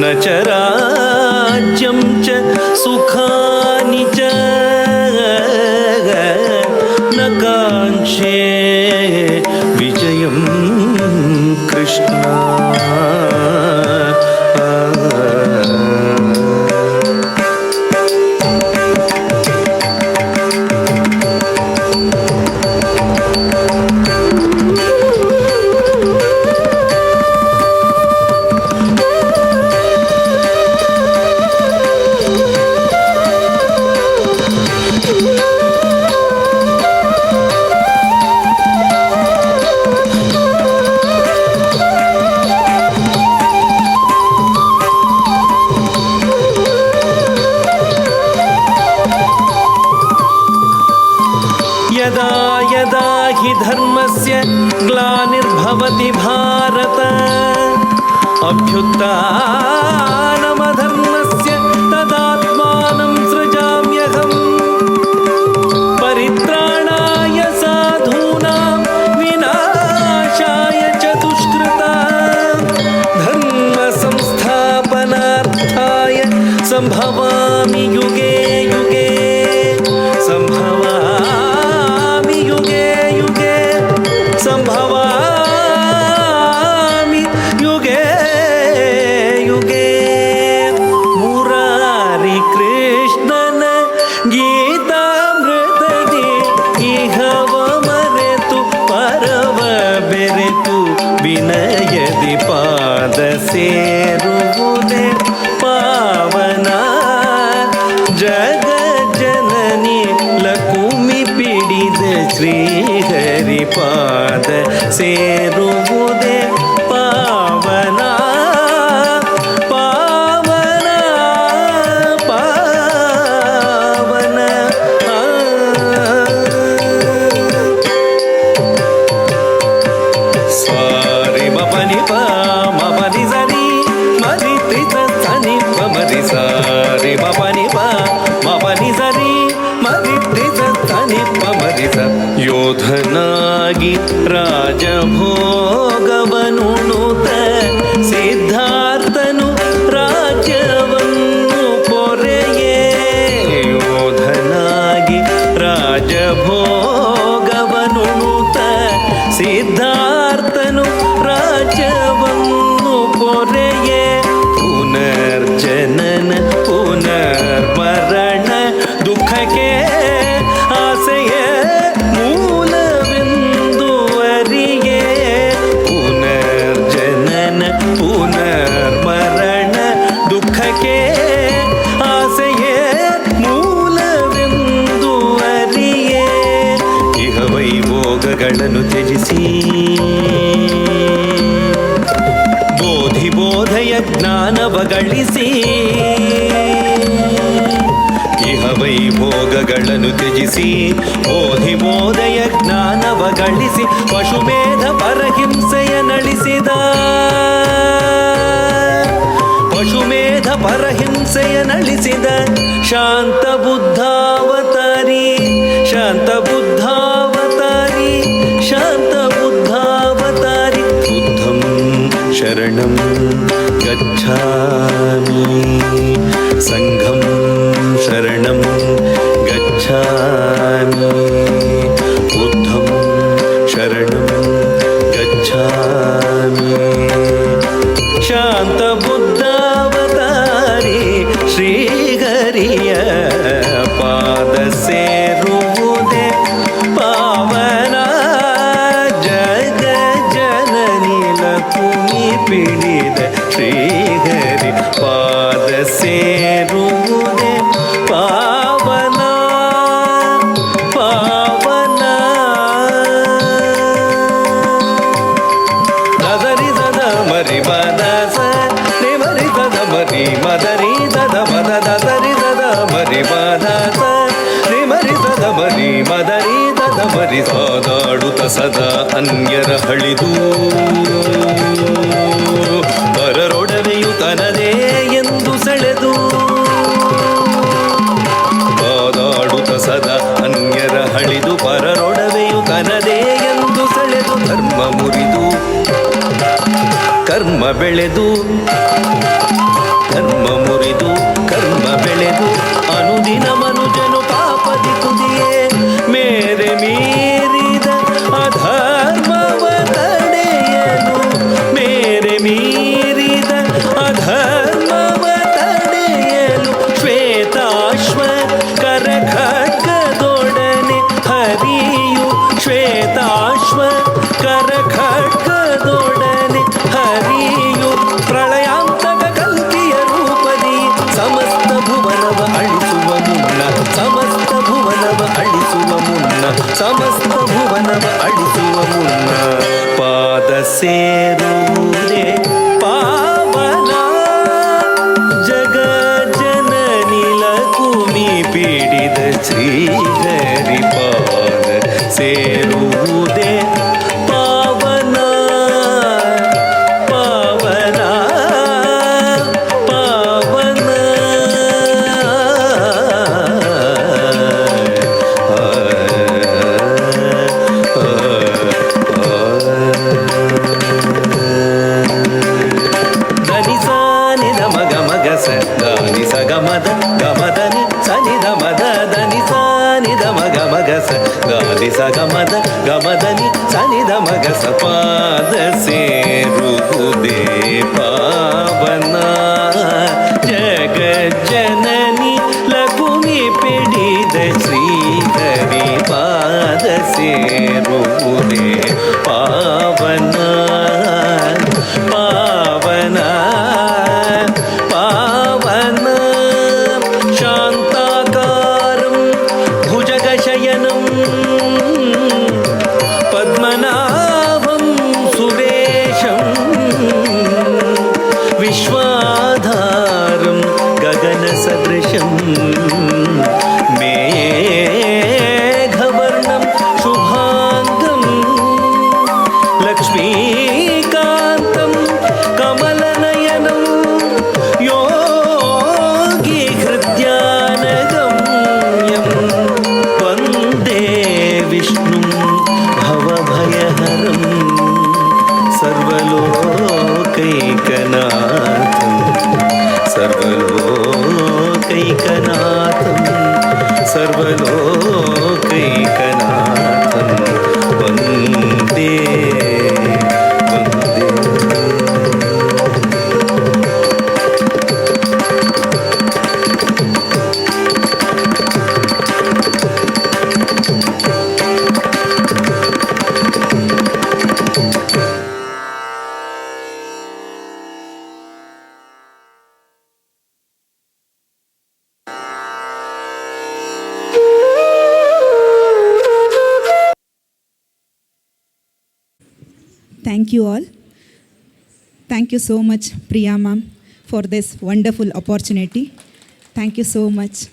Speaker 2: न च राज्यं च सुखानि च न काङ्क्षे विजयं कृष्ण. यदा यदा हि धर्मस्य ग्लानिर्भवति भारत अभ्युत्थानमधर्मस्य तदात्मानं सृजाम्यहम्. परित्राणाय साधूनां विनाशाय च दुष्कृतां धर्म संस्थापनार्थाय संभवामि युगे युगे. संभवामि युगे युगे. संभवामि युगे युगे. मुरारी कृष्णन गीतामृतದಿ ಇಹವ ಮರೆತು ಪರವ ಬೆರೆತು ವಿನಯದಿ ಪಾದ ಸೇರುವುದೇ ಪಾವನ. ಜಗಜ್ಜನನಿ ಲಕುಮಿ ಪಿಡಿದ ಶ್ರೀಹರಿಪಾದ ಸೇರುವುದೇ ಪಾವನ ಪಾವನ ಪಾವನ. ಸ್ವಾರಿ ಮಪನಿ ಪ ಮಪನಿ ಸರಿ ಮರಿ ತ್ರಿತ ಸನಿ ಮರಿ ಸಾರಿ ಮಪನಿ ಪ ಮಪನಿ ಸರಿ ಮರಿ ತ್ರಿತ ಸನಿ ಮರಿ ಸ. ಯೋಧನಾಗಿ ರಾಜಭೋಗವನುಣುತ ಸಿದ್ಧಾರ್ಥನು ರಾಜ್ಯವನ್ನು ಪೊರೆಯೇ. ಯೋಧನಾಗಿ ರಾಜಭೋಗವನುಣುತ ಸಿದ್ಧಾರ್ಥನು ರಾಜ್ಯವನ್ನು ಪೊರೆಯೇ. ಪುನರ್ಜನನ ಪುನರ್ಮರಣ ದುಃಖಕ್ಕೆ ಆಸೆಯ ಮೂಲವೆಂದು ಅರಿಯೇ. ಪುನರ್ಜನನ ಪುನರ್ಮರಣ ದುಃಖಕ್ಕೆ ಆಸೆಯೇ ಮೂಲವೆಂದು ಅರಿಯೇ. ಇಹ ವೈಭೋಗಗಳನ್ನು ತ್ಯಜಿಸಿ ಬೋಧಿ ಬೋಧಯ ಜ್ಞಾನವ ಗಳಿಸಿ. ಇಹ ವೈಭೋಗಗಳನ್ನು ತ್ಯಜಿಸಿ ಬೋಧಿ ಬೋಧಯ ಜ್ಞಾನವ ಗಳಿಸಿ. ಪಶುಮೇಧ ಪರಹಿಂಸೆಯ ನಳಿಸಿದ ಪಶುಮೇಧ ಪರಹಿಂಸೆಯ ನಳಿಸಿದ ಶಾಂತ ಬುದ್ಧಾವತಾರಿ ಶಾಂತ ಬುದ್ಧಾವತಾರಿ ಶಾಂತ ಬುದ್ಧಾವತಾರಿ. ಬುದ್ಧಂ ಶರಣಂ ಗಚ್ಛಾಮಿ ಸಂಘಂ ಶರಣಂ ಗಚ್ಛಾಮಿ. ಬುದ್ಧಂ ಶರಣಂ ಗಚ್ಛಾಮಿ. ಶಾಂತ ಬುದ್ಧಾವತಾರಿ ಶ್ರೀಹರಿಯ ಪಾದ ಸೇರುವುದೇ ಪಾವನ. ಜಗ ಜನನಿ ಲಕುಮಿ ಪಿಡಿದ ಶ್ರೀಹರಿ ಪಾದ ಸೇರುವುದೇ ಪಾವನ ಪಾವನ. ದದರಿ ದದ ಮರಿ ಮದ ಸ ರಿ ಮರಿ ದದ ಮರಿ ಮದರಿ ದದ ಮದ ದದರಿ ದದ ಮರಿ ಮದ ಸ ರಿ ಮರಿ ದದ ಮರಿ ಮದರಿ ದದ ಮರಿ. ಸಾದಾಡುತ್ತ ಸದಾ ಅನ್ಯರ ಹಳಿದು ಪರರೊಡವೆಯು ತನದೇ ಎಂದು ಸೆಳೆದು. ಸಾದಾಡುತ್ತ ಸದಾ ಅನ್ಯರ ಹಳಿದು ಪರರೊಡವೆಯು ತನದೇ ಎಂದು ಸೆಳೆದು. ಧರ್ಮ ಮುರಿದು ಧರ್ಮ ಬೆಳೆದು ಧರ್ಮ ಮುರಿದು ಕರ್ಮ ಬೆಳೆದು ಅನುದಿನ ಮನುಜನು ಪಾಪದಿ ತುದಿಯೇ ಮೇರೆ ಮೀರಿದ ಅಧರ್ಮವ ತಡೆಯಲು ಮೇರೆ ಮೀರಿದ ಅಧರ್ಮವ ತಡೆಯಲು ಶ್ವೇತಾಶ್ವ ಕರ ಖಡ್ಗದೊಡನೆ ಹರಿಯು ಶ್ವೇತಾಶ್ವ ಕರ ಖಡ್ಗದೊಡನೆ ಹರಿಯು ಪ್ರಳಯಾಂತಕ ಕಲ್ಕಿಯ ರೂಪದಿ ಸಮಸ್ತ ಭುವನವ ಅಳಿಸುವ ಮುನ್ನ ಸಮಸ್ತ ಭುವನವ ಅಳಿಸುವ ಮುನ್ನ ಸಮಸ್ತ ಭುವನವ ಅಳಿಸುವ ಮುನ್ನ ಪಾದ ಸೇರುವುದೇ ಪಾವನ ಜಗ ಜನನಿಲ ಕುಮಿ ಪೀಡಿದ ಶ್ರೀಹರಿ ಪಾದ ಸೇರುವುದೇ ಪಾವನ ಪಾವನ ಪಾವನ ಧನಿ ಸಾನಿ ಧಮ ಗಮ ಗಸ ದಾನಿ ಸ ಗಮದ ಗಮದನಿ ಸನಿ ಧಮದ ಧನಿ ಸಾನಿ ಧಮ ಗಮ ಗಸ ಗಾನಿ ಸ ಗಮದ ಗಮದನಿ ಸನಿ ಧಮ ಗಸ ಪಾದ ಸೇರುವುದೇ ಪಾವನ ಜಗ ಜನನಿ ಲಘುಮಿ ಪಿಡಿದ ಶ್ರೀಹರಿ ಪಾದ ಸೇರುವುದೇ ಪಾವನ ಪಾವನ ಪಾವನ ಶಾಂತಾಕಾರಂ ಭುಜಗಶಯನಂ ಪದ್ಮನಾಭಂ ಸುರೇಶಂ ವಿಶ್ವಾಧಾರಂ ಗಗನ ಸದೃಶಂ ಮೇಘವರ್ಣಂ ಶುಭಾಂಗಂ ಲಕ್ಷ್ಮೀಕಾಂತಂ ಕಮಲನಯನಂ Yogi ಹೃದ್ಯಾನಗಮ್ಯಂ Vande ವಿಷ್ಣುಂ ಭವಭಯಹರಂ ಸರ್ವಲೋಕೈಕನಾಥಂ ಸರ್ವಲೋಕೈಕನಾಥಂ ಸರ್ವಲೋಕೈಕನಾಥಂ Vande Vande.
Speaker 4: Thank you all. Thank you so much, Priya ma'am, for this wonderful opportunity. Thank you so much.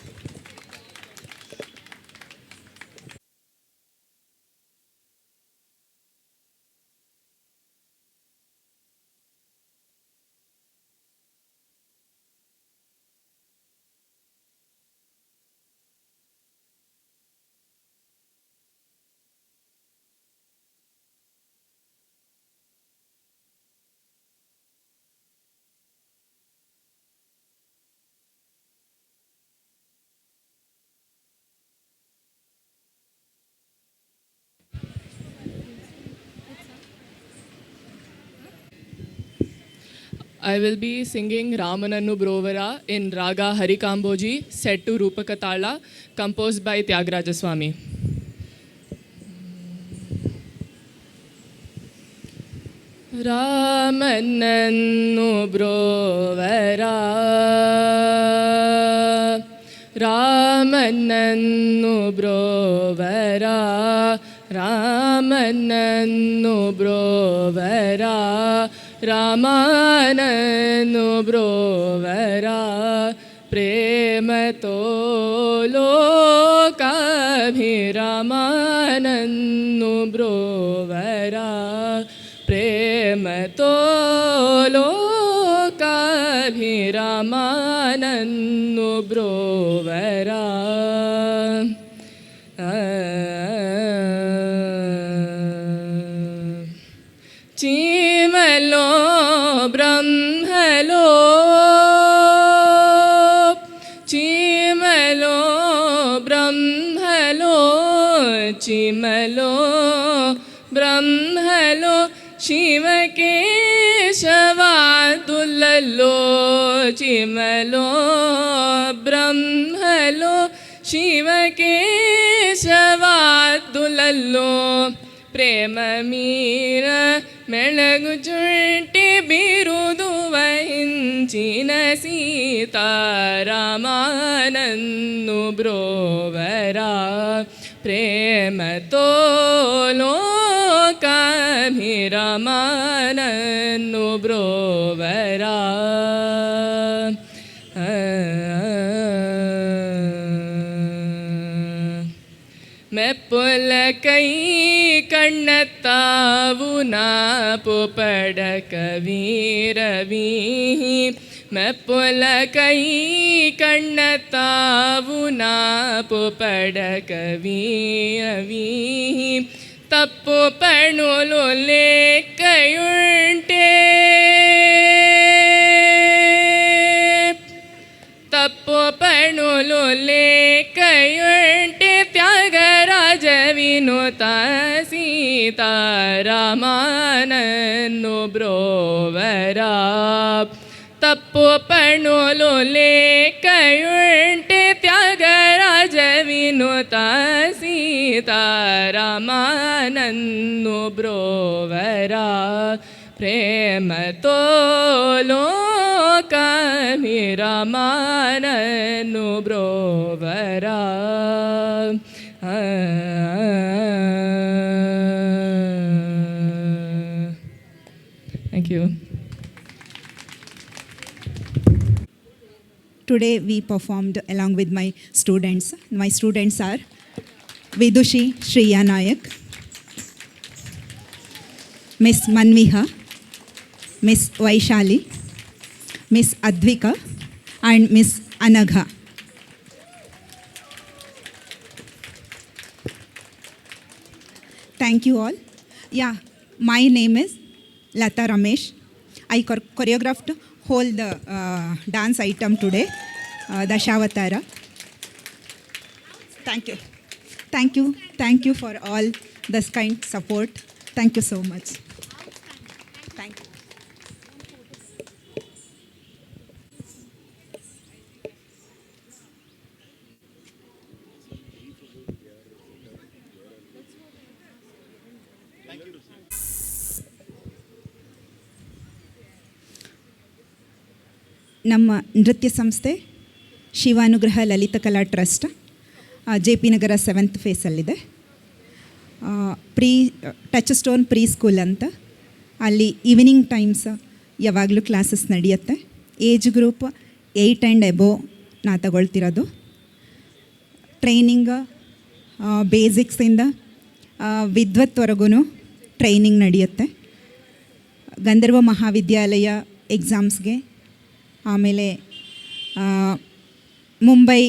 Speaker 5: I will be singing Ramanannu Brovara in Raga Harikamboji, set to Rupakatala, composed by Tyagaraja Swami. Ramanannu Brovara, Ramanannu Brovara, Ramanannu Brovara, Ramanannu Brovara, Premato Lokabhiramanannu Brovara, Premato Lokabhiramanannu Brovara. Chimalo ब्रह्मलो चिमलो ब्रह्मलो चिमलो ब्रह्मलो शिवकेशवातुललो चिमलो ब्रह्मलो ಶಿವಕೇಶವಾತುಲಲ್ಲೋ ಪ್ರೇಮ ಮೀರ ಮೆಳಗುಚುಂಟಿ ಬಿರುದು ವಹಿಂಚಿನ ಸೀತಾರಾಮನನ್ನು ಬ್ರೋವರ ಪ್ರೇಮ ತೋಲೋಕಾಭಿರಮನನ್ನು ಬ್ರೋವರ ಮೆಪ್ಪುಲ ಕೈ ಕಣ್ಣತ್ತಾವು ನಾಪು ಪಡಕ ವೀರವೀ ಮೆಪ್ಪುಲ ಕೈ ಕಣ್ಣತ್ತಾವು ನಾಪು ಪಡಕ ವೀರವೀ ತಪ್ಪು ಪಣುಲು ಲೇಖಯುಂಟೆ ತಪ್ಪು ಪಣುಲು ಲೇಖಯುಂಟೆ ತ್ಯಾಗರಾಜ ವಿನುತ ಸೀತಾರಾಮನನ್ನು ಬ್ರೋವರ ತಪ್ಪು ಪಣುಲು ಲೇಖಯುಂಟೆ ತ್ಯಾಗರಾಜ ವಿನುತ ಸೀತಾರಾಮನನ್ನು ಬ್ರೋವರ ಪ್ರೇಮ ತೋಲೋಕಾಭಿರಮನನ್ನು ಬ್ರೋವರ thank you.
Speaker 4: Today we performed along with my students. My students are Vidushi Shriya Nayak, Miss Manviha, Miss Vaishali, Miss Advika and Miss Anagha. Thank you all. Yeah, my name is Lata Ramesh. I choreographed whole the dance item today, Dashavatara. Thank you. Thank you. Thank you for all this kind support. Thank you so much. Thank you. ನಮ್ಮ ನೃತ್ಯ ಸಂಸ್ಥೆ Shivanugraha Lalitha Kala trust J P Nagar 7th ಫೇಸಲ್ಲಿದೆ. Touchstone preschool ಅಂತ, ಅಲ್ಲಿ evening times ಯಾವಾಗಲೂ classes ನಡೆಯುತ್ತೆ. Age group 8 and above ನಾ ತಗೊಳ್ತಿರೋದು. ಟ್ರೈನಿಂಗ್ ಬೇಸಿಕ್ಸಿಂದ ವಿದ್ವತ್ವರೆಗೂ ಟ್ರೈನಿಂಗ್ ನಡೆಯುತ್ತೆ. ಗಂಧರ್ವ ಮಹಾವಿದ್ಯಾಲಯ ಎಕ್ಸಾಮ್ಸ್ಗೆ, ಆಮೇಲೆ ಮುಂಬೈ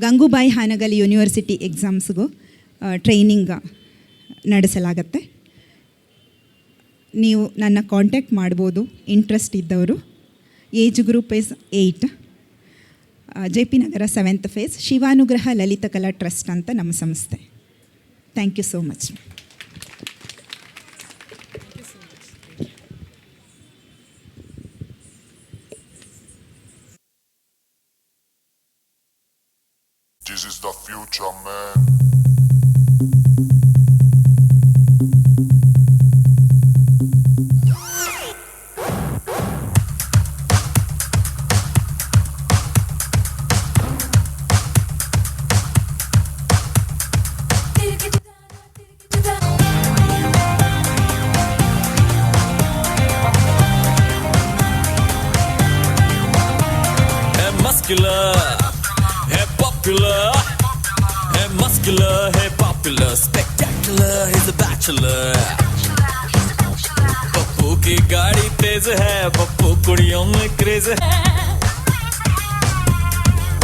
Speaker 4: ಗಂಗೂಬಾಯಿ ಹಾನಗಲ್ ಯೂನಿವರ್ಸಿಟಿ ಎಕ್ಸಾಮ್ಸ್ಗೂ ಟ್ರೈನಿಂಗ್ ನಡೆಸಲಾಗತ್ತೆ. ನೀವು ನನ್ನ ಕಾಂಟ್ಯಾಕ್ಟ್ ಮಾಡ್ಬೋದು ಇಂಟ್ರೆಸ್ಟ್ ಇದ್ದವರು. Age group is 8. J P Nagar 7th phase, Shivanugraha Lalitha Kala trust ಅಂತ ನಮ್ಮ ಸಂಸ್ಥೆ. Thank you so much.
Speaker 6: This is the future, man.
Speaker 7: Muscular, hey popular, hey muscular, hey popular, spectacular, he's a bachelor. Pappu की गाड़ी तेज है, पप्पू कुड़ियों में क्रेज है.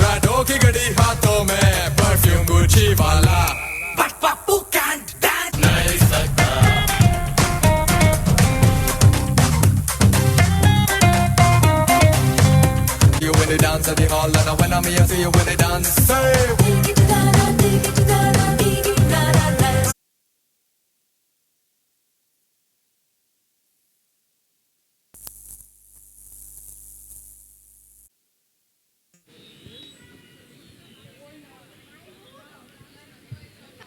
Speaker 8: राडो की घड़ी हाथों में, परफ्यूम गुची वाला,
Speaker 7: But पप्पू can't dance.
Speaker 8: नहीं सकता. dance at the hall. And when I'm here, see you when they dance. Say,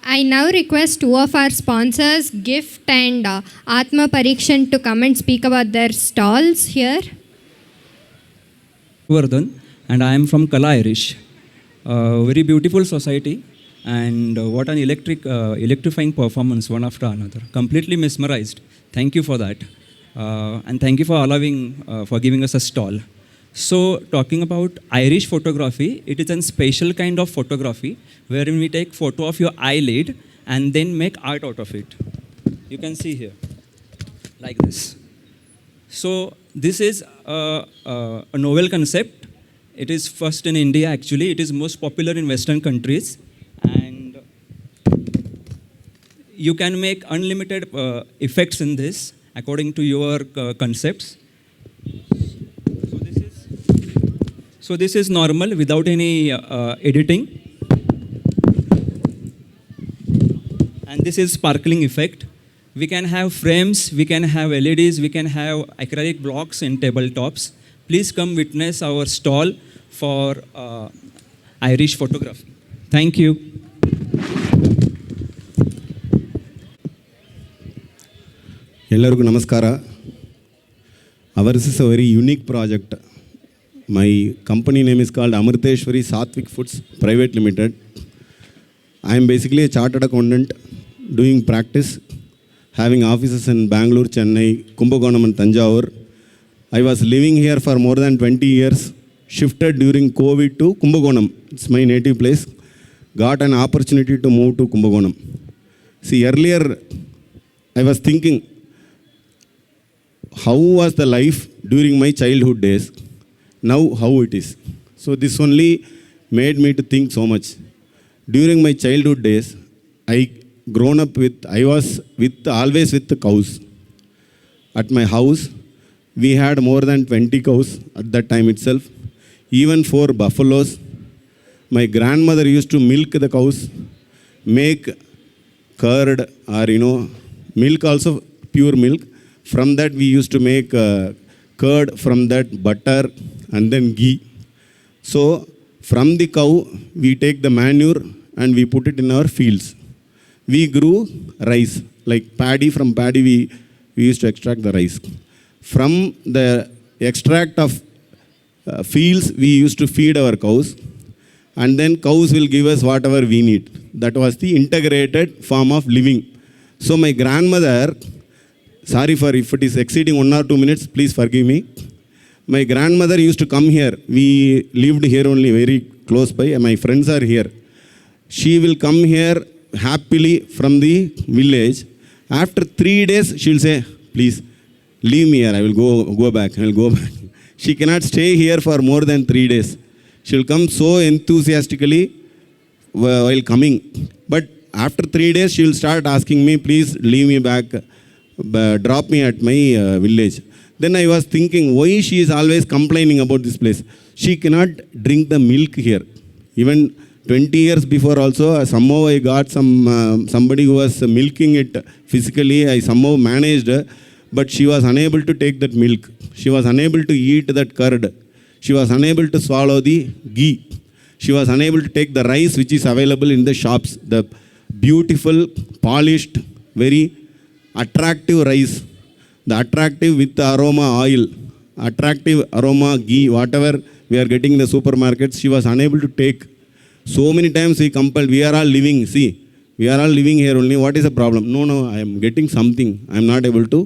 Speaker 1: I now request two of our sponsors, Gift and Atma Parikshan, to come and speak about their stalls here.
Speaker 9: Vardhan, and I am from Kala Irish. Very beautiful society, and what an electrifying performance, one after another. Completely mesmerized. Thank you for that, and thank you for for giving us a stall. So, talking about Irish photography, it is a special kind of photography wherein we take photo of your eyelid and then make art out of it. You can see here, like this. So, this is a novel concept. It is first in India actually. It is most popular in Western countries. And you can make unlimited effects in this according to your concepts. So this is normal without any editing. And this is sparkling effect. We can have frames, we can have LEDs, we can have acrylic blocks and tabletops. Please come witness our stall for Irish photography. Thank you.
Speaker 10: ಎಲ್ಲರಿಗೂ ನಮಸ್ಕಾರ. Ours is a very unique project. My company name is called Amriteshwari Satvik Foods Private Limited. I am basically a chartered accountant doing practice, having offices in Bangalore, Chennai, Kumbakonam and Tanjavur. I was living here for more than 20 years, shifted during COVID to Kumbakonam. It's my native place. Got an opportunity to move to Kumbakonam. See, earlier I was thinking, how was the life during my childhood days? Now how it is. So this only made me to think so much. During my childhood days, I was always with the cows. At my house, we had more than 20 cows at that time itself, even 4 buffaloes. My grandmother used to milk the cows, make curd or milk also, pure milk. From that we used to make curd, from that butter and then ghee. So from the cow we take the manure and we put it in our fields. We grew rice, like paddy. From paddy we used to extract the rice. From the extract of fields we used to feed our cows, and then cows will give us whatever we need. That was the integrated form of living. So my grandmother, sorry for if it is exceeding 1 or 2 minutes, please forgive me. My grandmother used to come here. We lived here only very close by, and my friends are here. She will come here happily from the village. After 3 days, she will say, please, leave me here. I will go back. I will go back. She cannot stay here for more than 3 days. She will come so enthusiastically while coming. But after 3 days, she will start asking me, please leave me back. Drop me at my village. Then I was thinking, why she is always complaining about this place? She cannot drink the milk here. Even 20 years before also, somehow I got somebody who was milking it physically. I somehow managed, but she was unable to take that milk. She was unable to eat that curd. She was unable to swallow the ghee. She was unable to take the rice which is available in the shops. The beautiful, polished, very attractive rice, the attractive with the aroma oil, attractive aroma ghee, whatever we are getting in the supermarkets, she was unable to take. So many times we compelled, we are all living, see, we are all living here only, what is the problem? No, I am getting something, I am not able to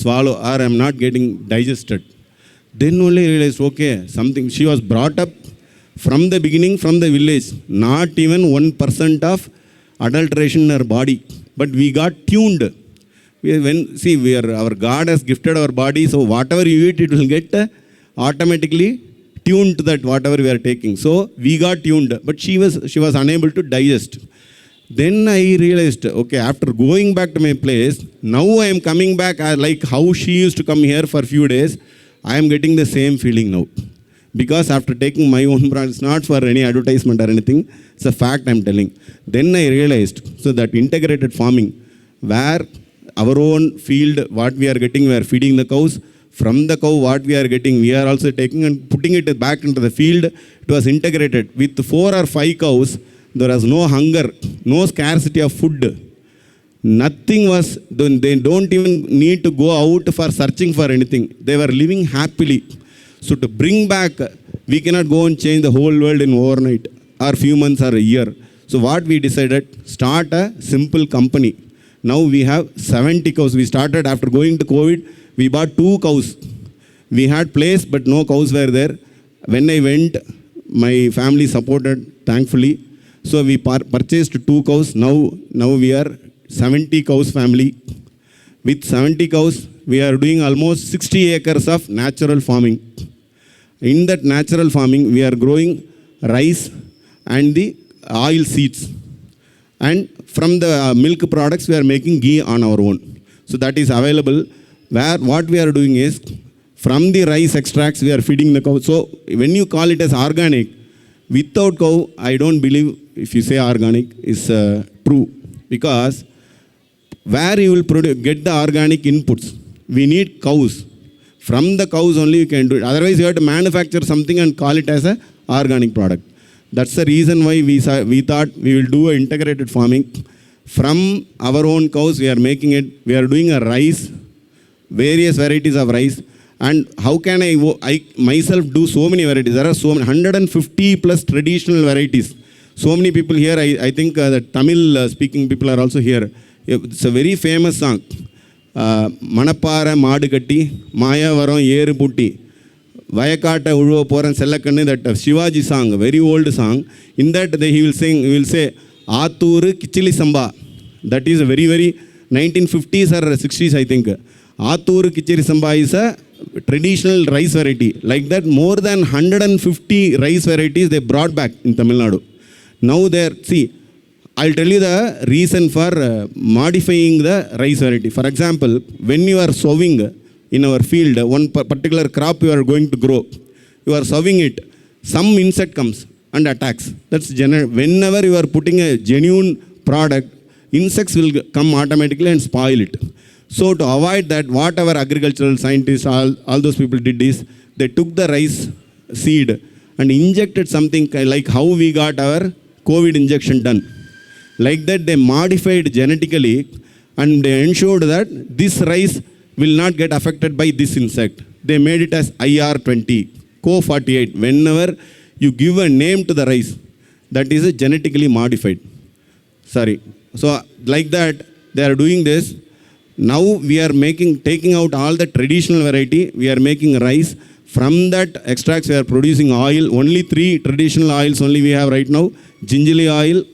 Speaker 10: swallow, or I am not getting digested. Then only I realized, okay, something, she was brought up from the beginning, from the village, not even 1% of adulteration in her body, but we got tuned. Our God has gifted our body, so whatever you eat, it will get automatically tuned to that whatever we are taking. So we got tuned, but she was unable to digest. Then I realized, okay, after going back to my place, now I am coming back like how she used to come here for a few days. I am getting the same feeling now. because after taking my own brand, it's not for any advertisement or anything, it's a fact I'm telling. Then I realized, so that integrated farming, where our own field, what we are getting, we are feeding the cows. From the cow, what we are getting, we are also taking and putting it back into the field. It was integrated. With 4 or 5 cows, there was no hunger, no scarcity of food. Nothing was, they don't even need to go out for searching for anything. They were living happily. So to bring back, we cannot go and change the whole world in overnight or few months or a year. So what we decided, start a simple company. Now we have 70 cows. We started after going to COVID, we bought 2 cows. We had place, but no cows were there. When I went, my family supported, thankfully. So we purchased 2 cows. Now we are 70 cows family. With 70 cows, we are doing almost 60 acres of natural farming. In that natural farming, we are growing rice and the oil seeds. And from the milk products, we are making ghee on our own. So that is available. Where what we are doing is, from the rice extracts, we are feeding the cow. So when you call it as organic, without cow, I don't believe if you say organic is true. Because where you will get the organic inputs, we need cows. From the cows only you can do it. Otherwise you have to manufacture something and call it as a organic product. That's the reason why we thought we will do an integrated farming. From our own cows, we are making it. We are doing a rice, various varieties of rice. And how can I myself do so many varieties? There are so many, 150 plus traditional varieties. So many people here, I think the Tamil speaking people are also here. It's a very famous song. Manapara Maadu Katti, Maya Varam Yeru Putti, Vayakata Uruva Poran Sellakannu, that Shivaji song, a very old song. In that he will say, Aaturu Kichili Samba. That is a very, very 1950s or 60s, I think. Aaturu Kichili Samba is a traditional rice variety. Like that, more than 150 rice varieties they brought back in Tamil Nadu. Now I'll tell you the reason for modifying the rice variety. For example, when you are sowing in our field, one particular crop you are going to grow, you are sowing it, some insect comes and attacks. That's whenever you are putting a genuine product, insects will come automatically and spoil it. So to avoid that, what our agricultural scientists, all those people did is, they took the rice seed and injected something like how we got our COVID injection done. Like that, they modified genetically and they ensured that this rice will not get affected by this insect. They made it as IR20, Co48. Whenever you give a name to the rice, that is genetically modified. So like that, they are doing this. Now we are taking out all the traditional variety. We are making rice. From that extracts, we are producing oil. Only 3 traditional oils only we have right now. Gingerly oil,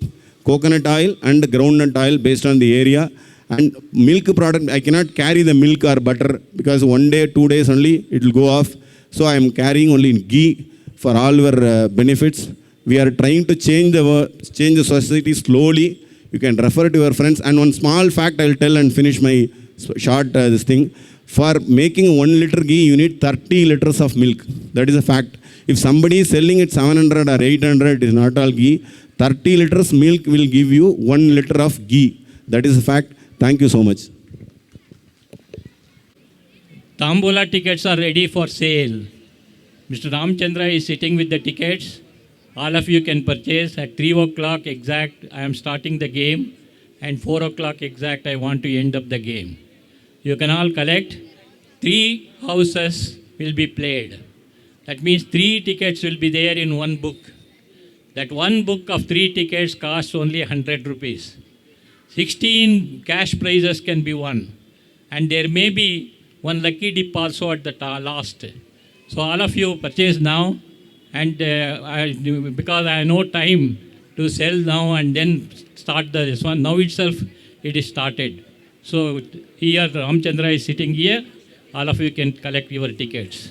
Speaker 10: coconut oil and groundnut oil based on the area. And milk product, I cannot carry the milk or butter because 1 day, 2 days only it will go off. So I am carrying only ghee for all our benefits. We are trying to change the society slowly. You can refer to your friends. And one small fact I will tell and finish my short this thing. For making 1 liter ghee, you need 30 liters of milk. That is a fact. If somebody is selling it 700 or 800, it is not all ghee. 30 liters milk will give you 1 liter of ghee. That is a fact. Thank you so much.
Speaker 11: Tambula tickets are ready for sale. Mr. Ramchandra is sitting with the tickets. All of you can purchase at 3 o'clock exact. I am starting the game, and 4 o'clock exact I want to end up the game. You can all collect. 3 houses will be played. That means 3 tickets will be there in 1 book. That 1 book of 3 tickets costs only 100 rupees. 16 cash prizes can be won. And there may be 1 lucky dip also at the last. So all of you purchase now. And because I have no time to sell now and then start this one, now itself it is started. So here Ramchandra is sitting here. All of you can collect your tickets.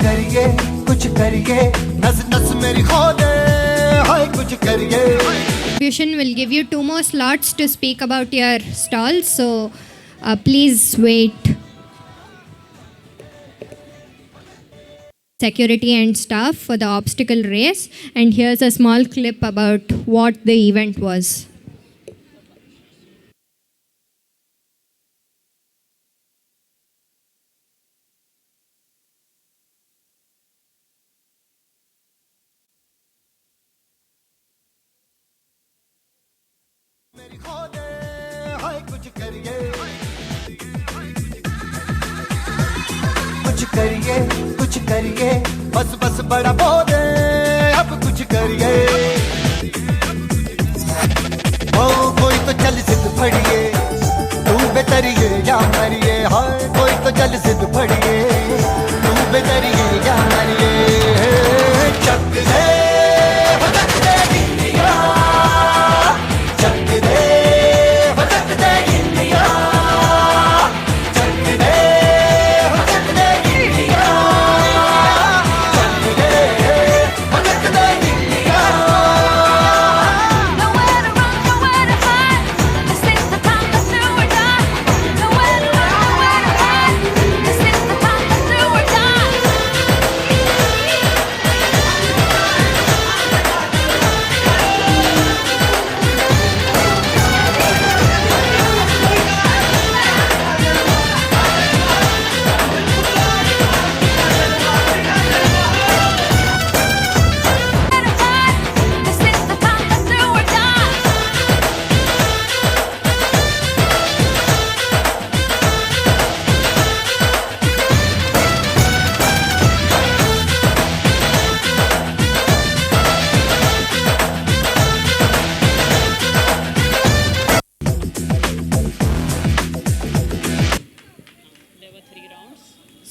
Speaker 12: कुछ करिए नस नस मेरी खो दे हाय कुछ करिए.
Speaker 1: Distribution will give you 2 more slots to speak about your stall, so please wait. Security and staff for the obstacle race, and here's a small clip about what the event was.
Speaker 12: मेरी खो दे हाय कुछ करिए बस बस बड़ा बोले अब कुछ करिए. ओ कोई तो चल सिद्ध फड़िए तू बेतरिए या मरिए हाय कोई तो चल सिद्ध फड़िए तू बेतरिए या मरिए. चक दे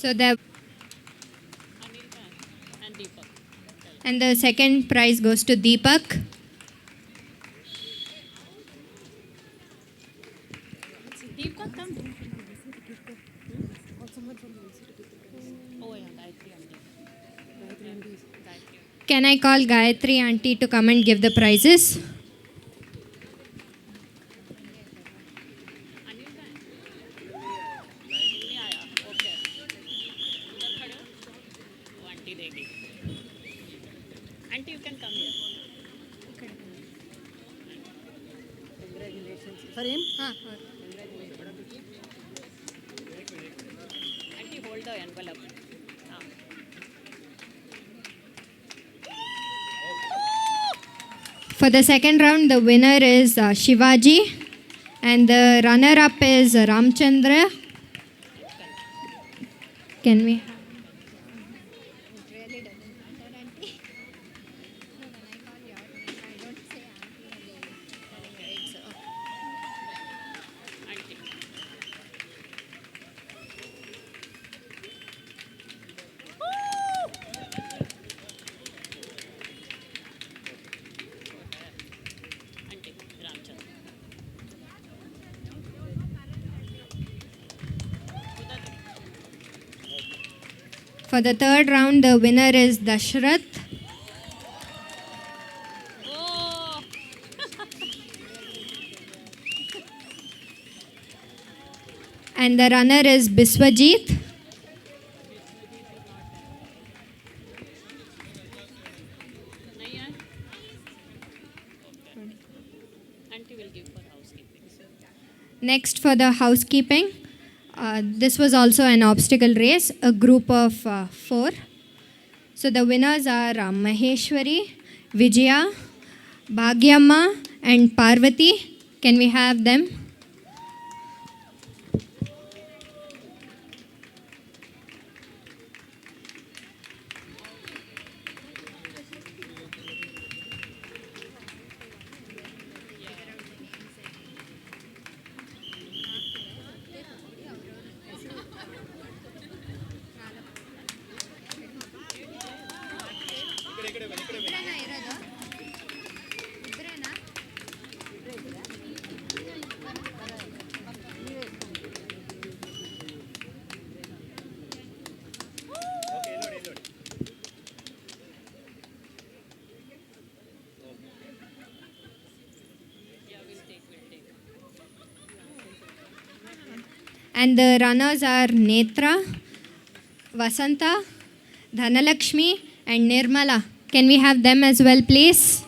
Speaker 1: So and the second prize goes to Deepak. Can I call Gayatri auntie to come and give the prizes? For the second round, the winner is Shivaji, and the runner-up is Ramchandra. Can we? For the third round, the winner is Dashrath. And the runner is Biswajit. Next, for the housekeeping. This was also an obstacle race, a group of 4. So the winners are Maheshwari, Vijaya, Bhagyamma and Parvati. Can we have them? And the runners are Netra, Vasanta, Dhanalakshmi, and Nirmala. Can we have them as well, please?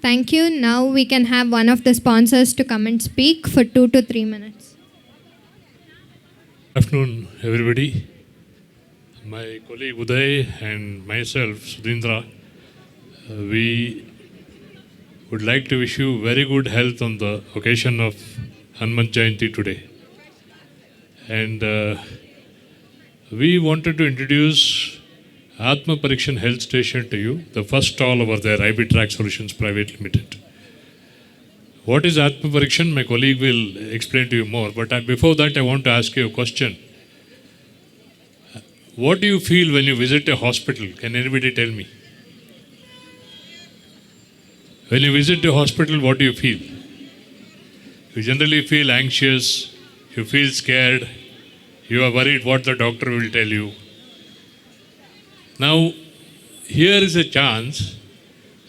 Speaker 1: Thank you. Now we can have one of the sponsors to come and speak for 2 to 3 minutes.
Speaker 13: Good afternoon, everybody. My colleague Uday and myself, Sudhindra, we would like to wish you very good health on the occasion of Hanuman Jayanti today. And we wanted to introduce Atma Parikshan Health Station to you, the first stall over there, IB Track Solutions Private Limited. What is Atma Parikshan? My colleague will explain to you more. But before that, I want to ask you a question. What do you feel when you visit a hospital? Can anybody tell me? When you visit a hospital, what do you feel? You generally feel anxious, you feel scared, you are worried what the doctor will tell you. Now, here is a chance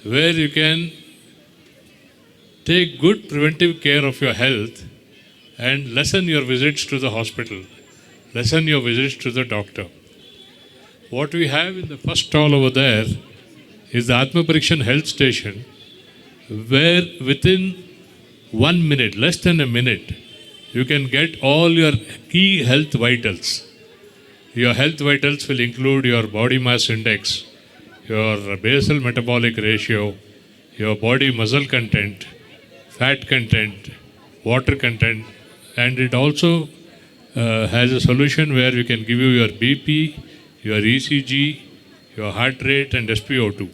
Speaker 13: where you can take good preventive care of your health and lessen your visits to the hospital, lessen your visits to the doctor. What we have in the first stall over there is the Atma Parikshan Health Station, where within 1 minute, less than a minute, you can get all your key health vitals. Your health vitals will include your body mass index, your basal metabolic ratio, your body muscle content, fat content, water content, and it also has a solution where we can give you your BP, your ECG, your heart rate and SpO2.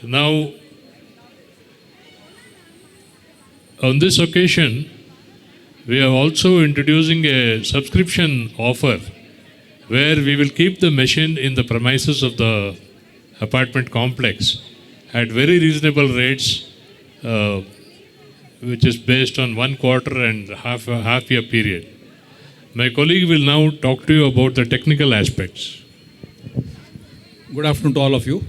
Speaker 13: Now, on this occasion, we are also introducing a subscription offer where we will keep the machine in the premises of the apartment complex at very reasonable rates, which is based on 1 quarter and half year period. My colleague will now talk to you about the technical aspects.
Speaker 14: Good afternoon to all of you.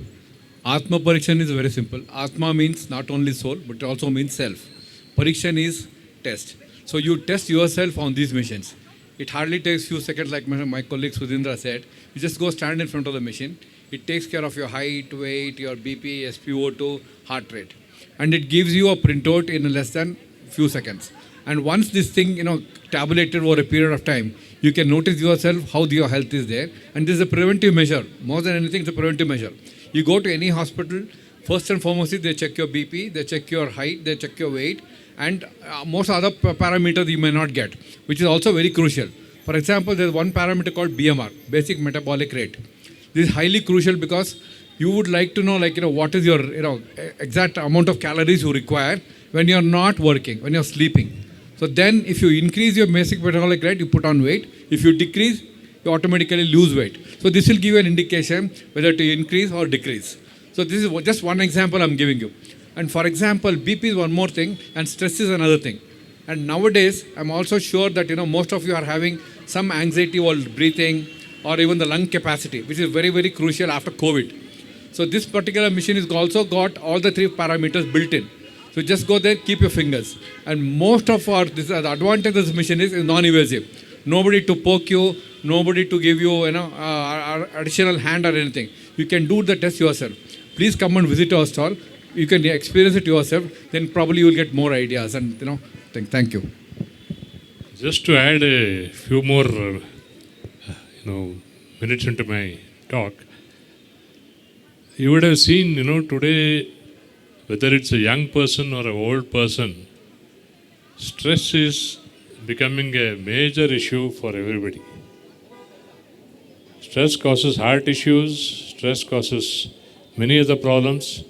Speaker 14: Atma Parikshan is very simple. Atma means not only soul, but it also means self. Parikshan is test. So you test yourself on these machines. It hardly takes few seconds, like my colleague Sudhindra said. You just go stand in front of the machine. It takes care of your height, weight, your BP, SpO2, heart rate. And it gives you a printout in less than few seconds. And once this thing, tabulated over a period of time, you can notice yourself how your health is there. And this is a preventive measure. More than anything, it's a preventive measure. You go to any hospital, first and foremost, they check your BP, they check your height, they check your weight, and most other parameters you may not get, which is also very crucial. For example, there's one parameter called BMR, basic metabolic rate. This is highly crucial because you would like to know, what is your, exact amount of calories you require when you're not working, when you're sleeping. So then, if you increase your basic metabolic rate, you put on weight. If you decrease, you automatically lose weight. So this will give you an indication whether to increase or decrease. So this is just one example I'm giving you. And for example, BP is one more thing and stress is another thing. And nowadays, I'm also sure that most of you are having some anxiety while breathing or even the lung capacity, which is very, very crucial after COVID. So this particular machine has also got all the 3 parameters built in. So just go there, keep your fingers. And most of the advantage of this machine is non-invasive. Nobody to poke you, nobody to give you, additional hand or anything. You can do the test yourself. Please come and visit our stall. You can experience it yourself, then probably you will get more ideas. And thank you.
Speaker 13: Just to add a few more, minutes into my talk, you would have seen, today, whether it's a young person or an old person, stress is becoming a major issue for everybody. Stress causes heart issues, stress causes many other problems.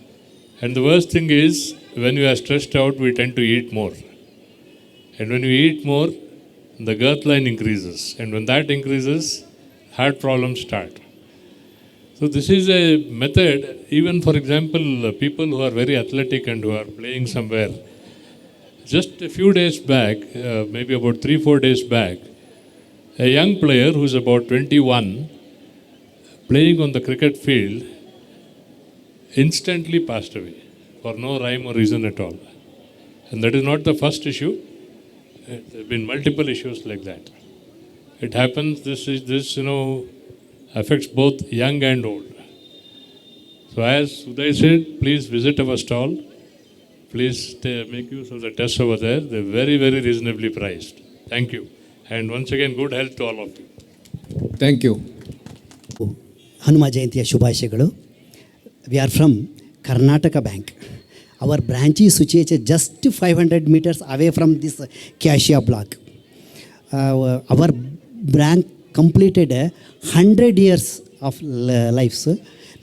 Speaker 13: And the worst thing is, when we are stressed out, we tend to eat more. And when we eat more, the girth line increases. And when that increases, heart problems start. So this is a method, even for example, people who are very athletic and who are playing somewhere. Just a few days back, maybe about 3-4 days back, a young player who's about 21, playing on the cricket field, instantly passed away for no rhyme or reason at all. And that is not the first issue. There have been multiple issues like that. It happens, this affects both young and old. So as Uday said, please visit our stall. Please make use of the tests over there. They're very, very reasonably priced. Thank you. And once again, good health to all of you.
Speaker 14: Thank you.
Speaker 15: Hanuma ಜಯಂತಿಯ ಶುಭಾಶಯಗಳು. We are from Karnataka Bank. Our branch is situated just 500 meters away from this cassia block. Our bank completed 100 years of life.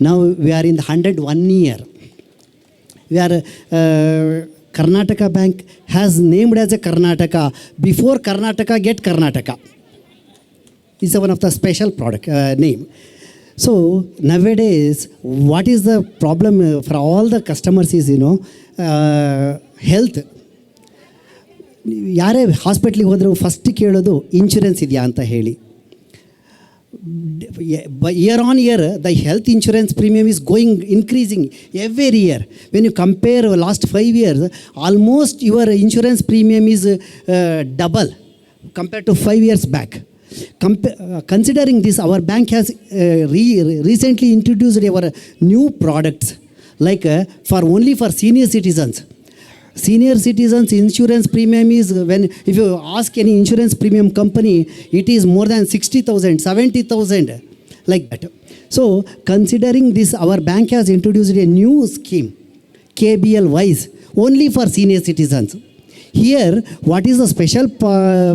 Speaker 15: Now we are in the 101 year. We are Karnataka Bank has named as a Karnataka before Karnataka get Karnataka. It's one of the special product name. So nowadays, what is the problem for all the customers is, health. ಯಾರೇ ಹಾಸ್ಪಿಟ್ಲಿಗೆ ಹೋದರೂ first ಕೇಳೋದು insurance ಇದೆಯಾ ಅಂತ ಹೇಳಿ. Year on year, the health insurance premium is increasing every year. When you compare last 5 years, almost your insurance premium is double compared to 5 years back. Considering this, our bank has recently introduced our new products, like only for senior citizens. Senior citizens insurance premium is, if you ask any insurance premium company, it is more than 60,000, 70,000, like that. So considering this, our bank has introduced a new scheme, KBL Wise, only for senior citizens. Here, what is the special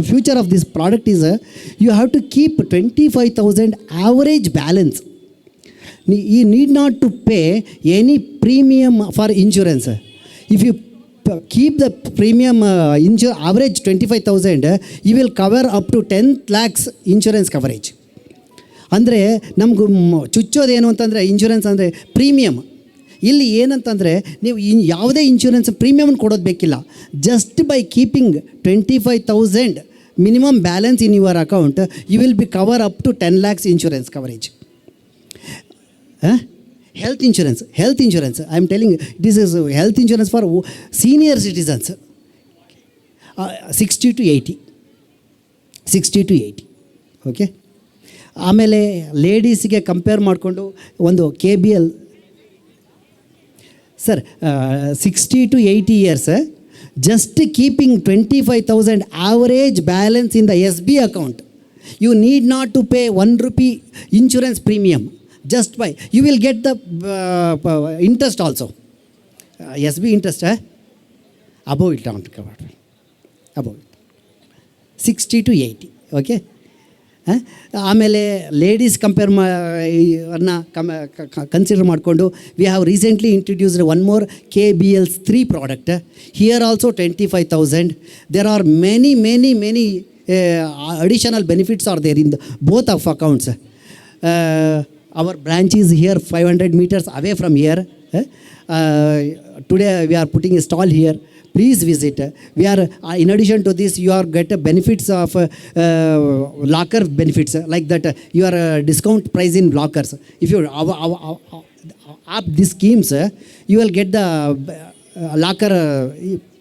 Speaker 15: feature of this product is, you have to keep 25,000 average balance. You need not to pay any premium for insurance. If you keep the premium average 25,000, you will cover up to 10 lakhs insurance coverage. ಅಂದರೆ ನಮಗೂ ಚುಚ್ಚೋದೇನು ಅಂತಂದರೆ insurance ಅಂದರೆ premium. ಇಲ್ಲಿ ಏನಂತಂದರೆ ನೀವು ಯಾವುದೇ insurance ಪ್ರೀಮಿಯಮನ್ನು ಕೊಡೋದು ಬೇಕಿಲ್ಲ. Just by keeping 25,000 minimum balance in your account, you will be cover up to 10 lakhs insurance coverage. Health insurance, I am telling you, this is health insurance for senior citizens, 60 to 80, okay. ಆಮೇಲೆ ಲೇಡೀಸಿಗೆ compare ಮಾಡಿಕೊಂಡು ಒಂದು KBL, sir 60 to 80 years, just keeping 25,000 average balance in the SB account, you need not to pay 1 rupee insurance premium. Just by, you will get the interest also. SB interest, above it, above it, 60 to 80, okay. ಆಮೇಲೆ ladies consider ಮಾಡಿಕೊಂಡು we have recently introduced one more KBL's 3 product. Here also 25,000. There are many additional benefits are there in both of accounts. Our branch is here 500 meters away from here. Today we are putting a stall here. Please visit. We are, in addition to this, you are get benefits of locker benefits, like that you are discount price in lockers. If you up these schemes, you will get the locker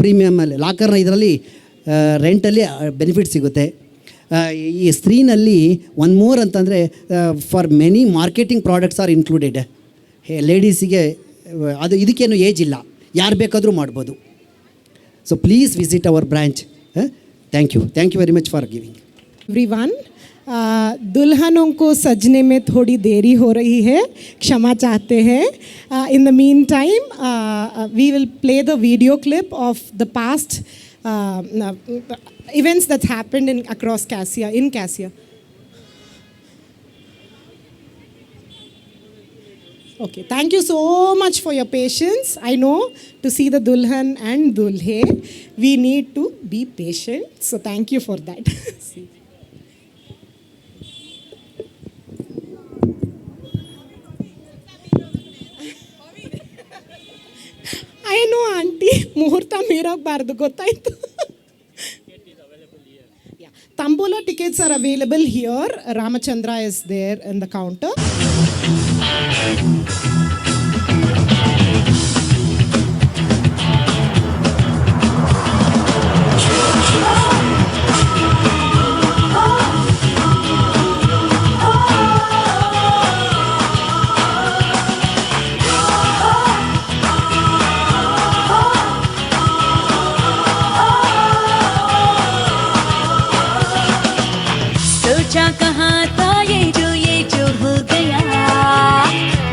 Speaker 15: premium. Locker ಇದರಲ್ಲಿ ರೆಂಟಲ್ಲಿ benefit ಸಿಗುತ್ತೆ. ಈ ಸ್ಕ್ರೀನಲ್ಲಿ one more ಅಂತಂದರೆ for many marketing products are included. ಲೇಡೀಸಿಗೆ ಅದು ಇದಕ್ಕೇನು age ಇಲ್ಲ, ಯಾರು ಬೇಕಾದರೂ ಮಾಡ್ಬೋದು. So please visit our branch. Thank you very much for giving.
Speaker 16: Everyone, दुल्हनों को सजने में थोड़ी देरी हो रही है, क्षमा चाहते हैं. In the meantime, we will play the video clip of the past events that happened across Cassia, in Cassia. Okay, thank you so much for your patience. I know to see the Dulhan and Dulhe, we need to be patient. So thank you for that. I know, auntie, ಮುಹೂರ್ತ ಮೀರಬಾರ್ದು ಗೊತ್ತಾಯ್ತು. Tambola tickets are available here. Ramachandra is there in the counter.
Speaker 17: सोचा कहाँ था ये जो हो गया,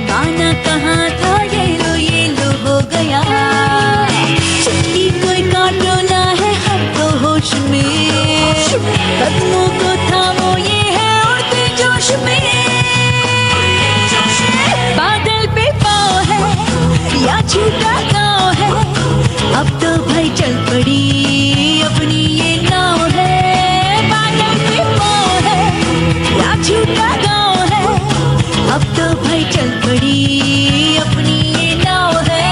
Speaker 17: माना कहाँ था ये लो हो गया। चुटकी कोई काटोला है हम तो होश में, कदमों को थामो ये है उड़ते जोश में। बादल पे पाँव है या छूटा गाँव है, अब तो भाई चल पड़ी अपनी ये नाव है। झूठा गाँव है, अब तो भाई चल पड़ी अपनी ये नाव है।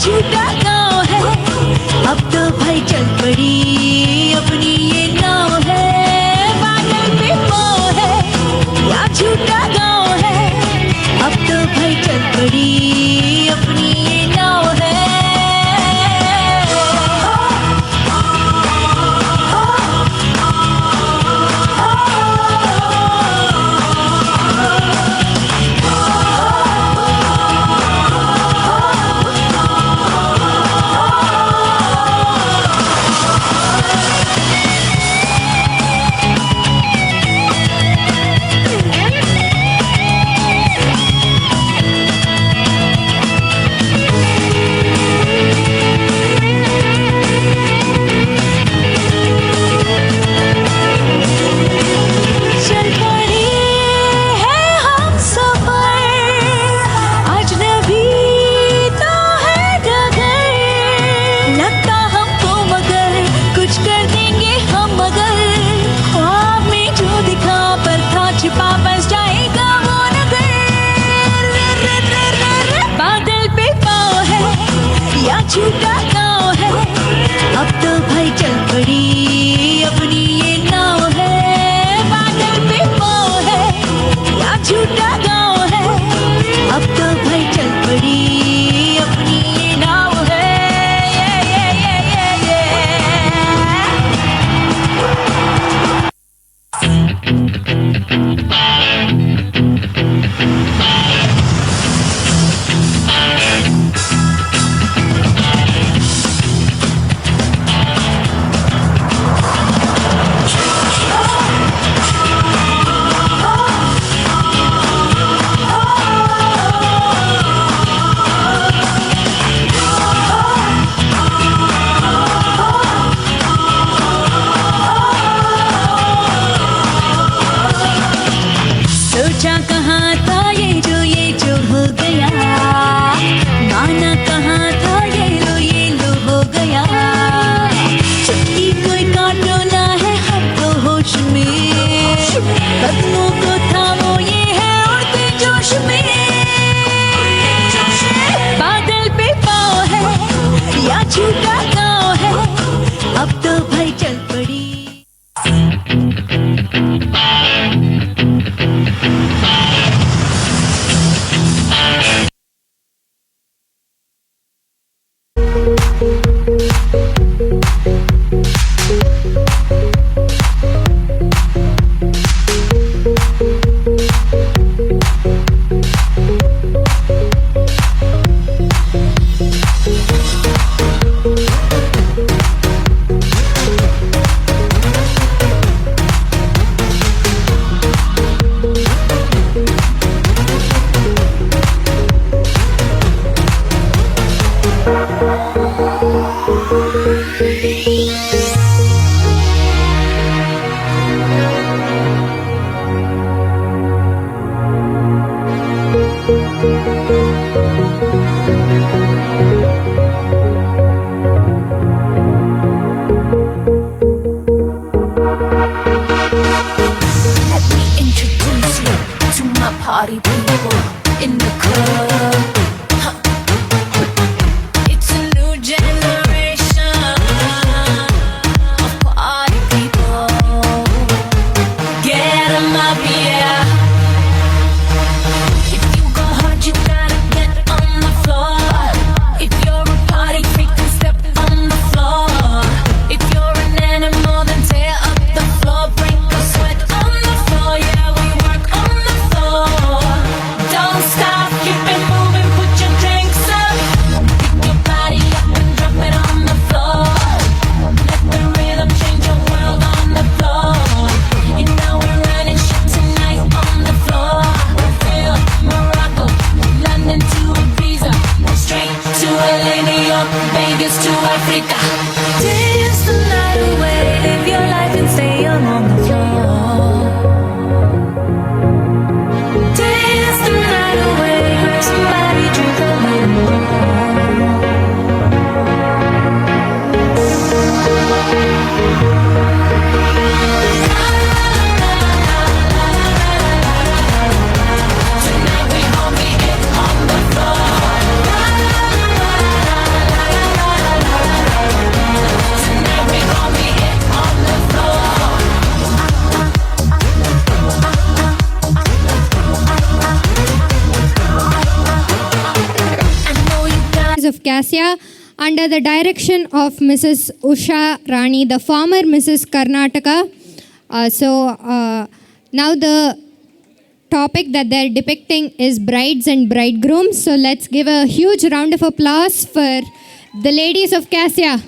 Speaker 17: झूठा गाँव है, अब तो भाई चल पड़ी अपनी ये नाव है। बादल पे पाँव है या झूठा गाँव है, अब तो भाई चल पड़ी अपनी ये नाव है। झूठा गाँव है, अब तो भाई चल पड़ी अपनी ये नाव है। बादल पे पाँव है या झूठा गाँव है, अब तो भाई चल पड़ी अपनी ये नाव है। New York, Vegas to Africa. Dance the night away, live your life and stay young on the floor. Dance the night away, grab somebody, drink a little more. Tonight we gonna get on the floor. Tonight we gonna get on the floor. I know you got
Speaker 1: of Cassia under the direction of Mrs. Usha Rani, the former Mrs. Karnataka. Now the topic that they're depicting is brides and bridegrooms. So let's give a huge round of applause for the ladies of Cassia.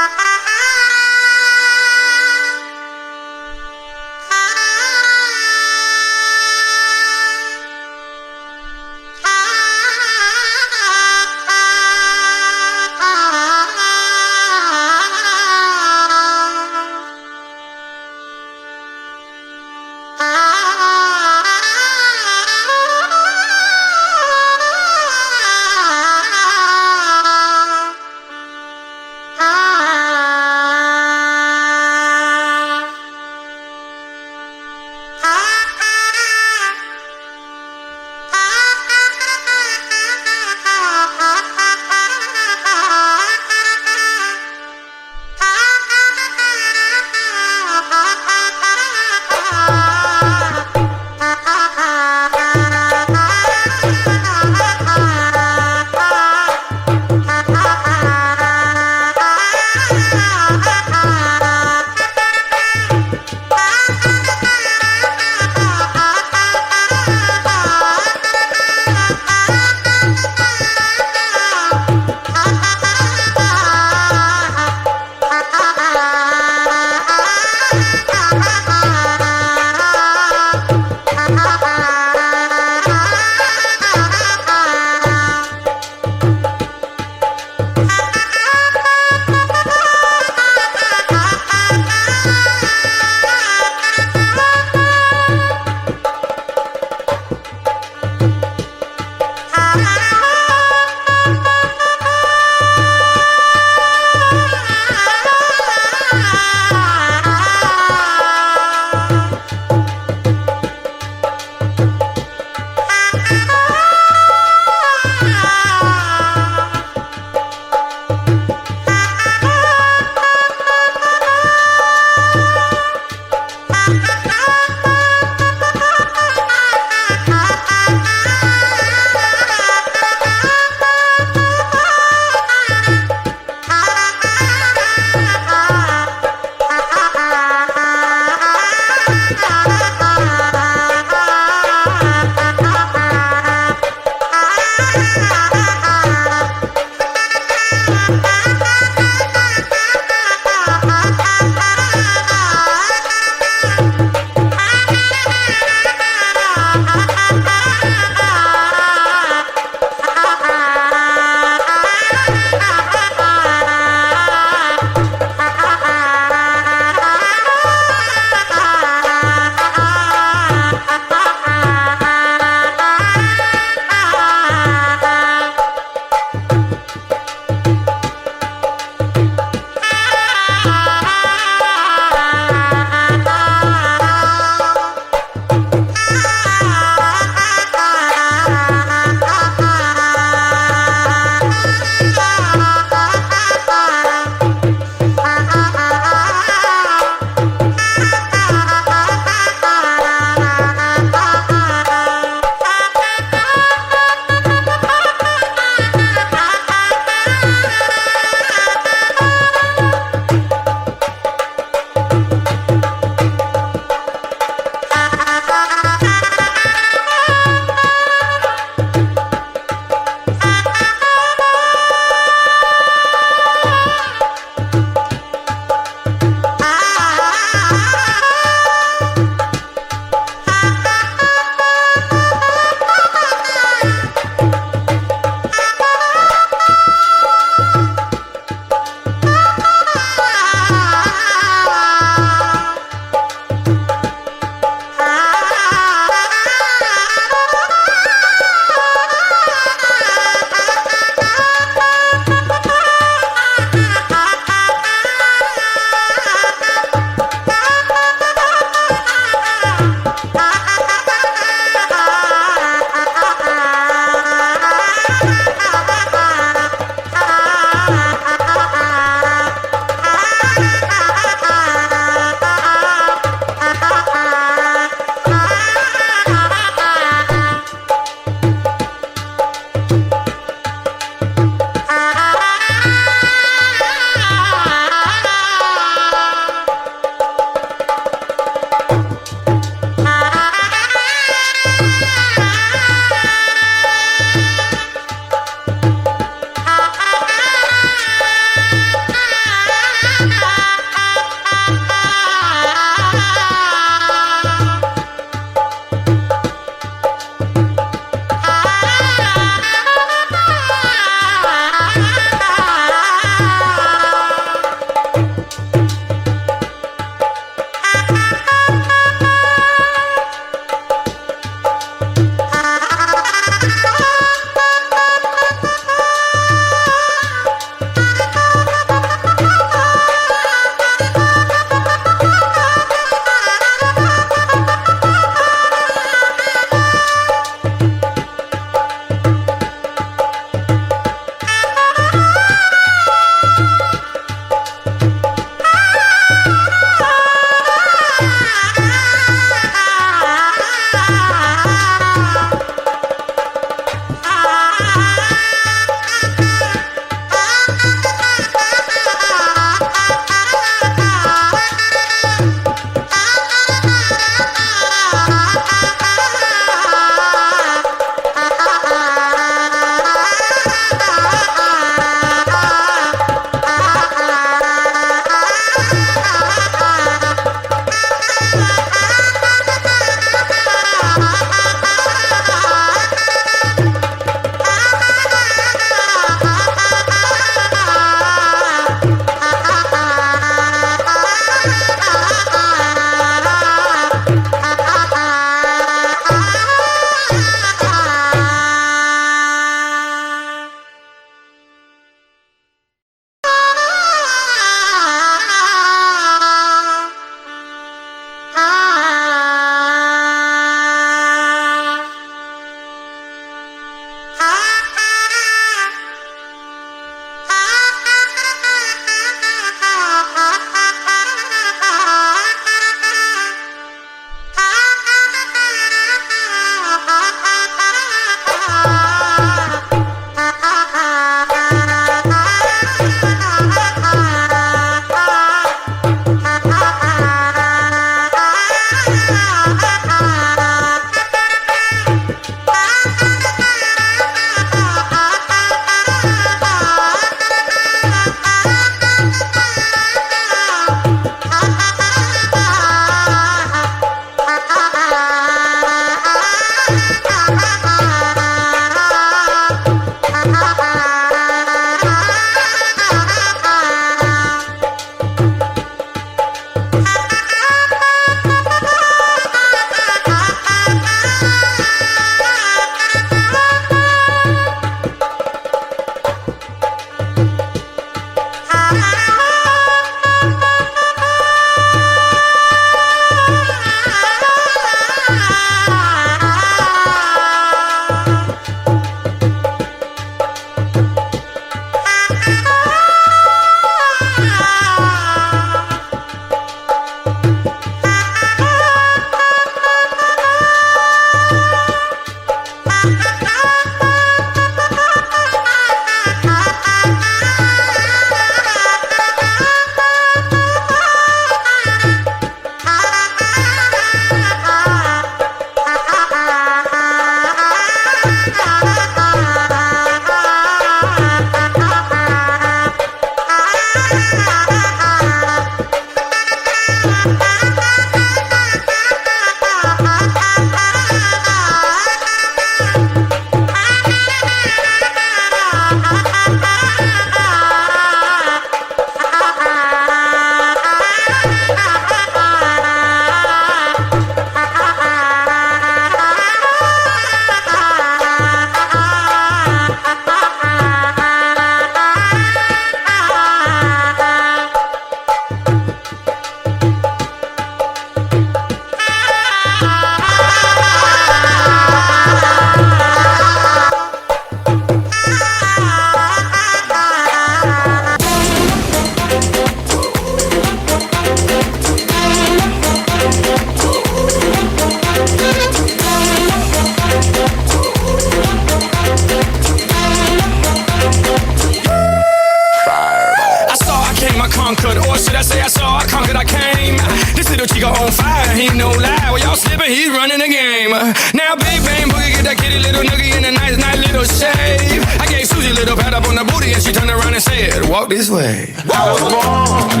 Speaker 8: on fire, he no lie. Well, y'all slipping, he's running the game. Now Big Bang Boogie get that kitty little noogie in a nice little shave. I gave Susie a little pat up on the booty and she turned around and said, walk this way. I was born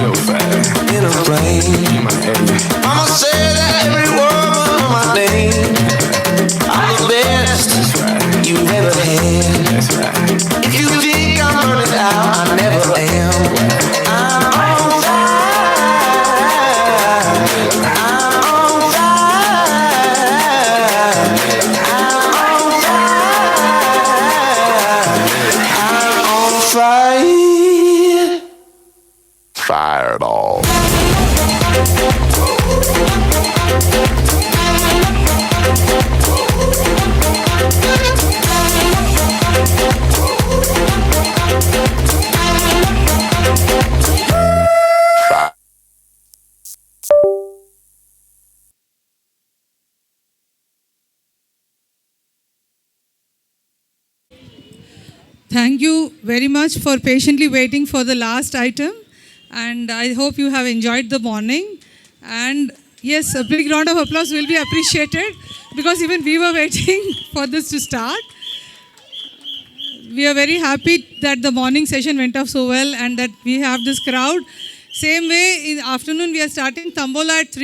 Speaker 8: in a plane. Mama said every word of my name. I'm the best you've ever had. That's right. If you think I'm running out, I never am. I'm on fire. I'm on fire. I'm on fire. I'm on fire. Fireball.
Speaker 18: Thank you very much for patiently waiting for the last item, and I hope you have enjoyed the morning. And yes, a big round of applause will be appreciated because even we were waiting for this to start. We are very happy that the morning session went off so well and that we have this crowd. Same way, in the afternoon we are starting Tambola at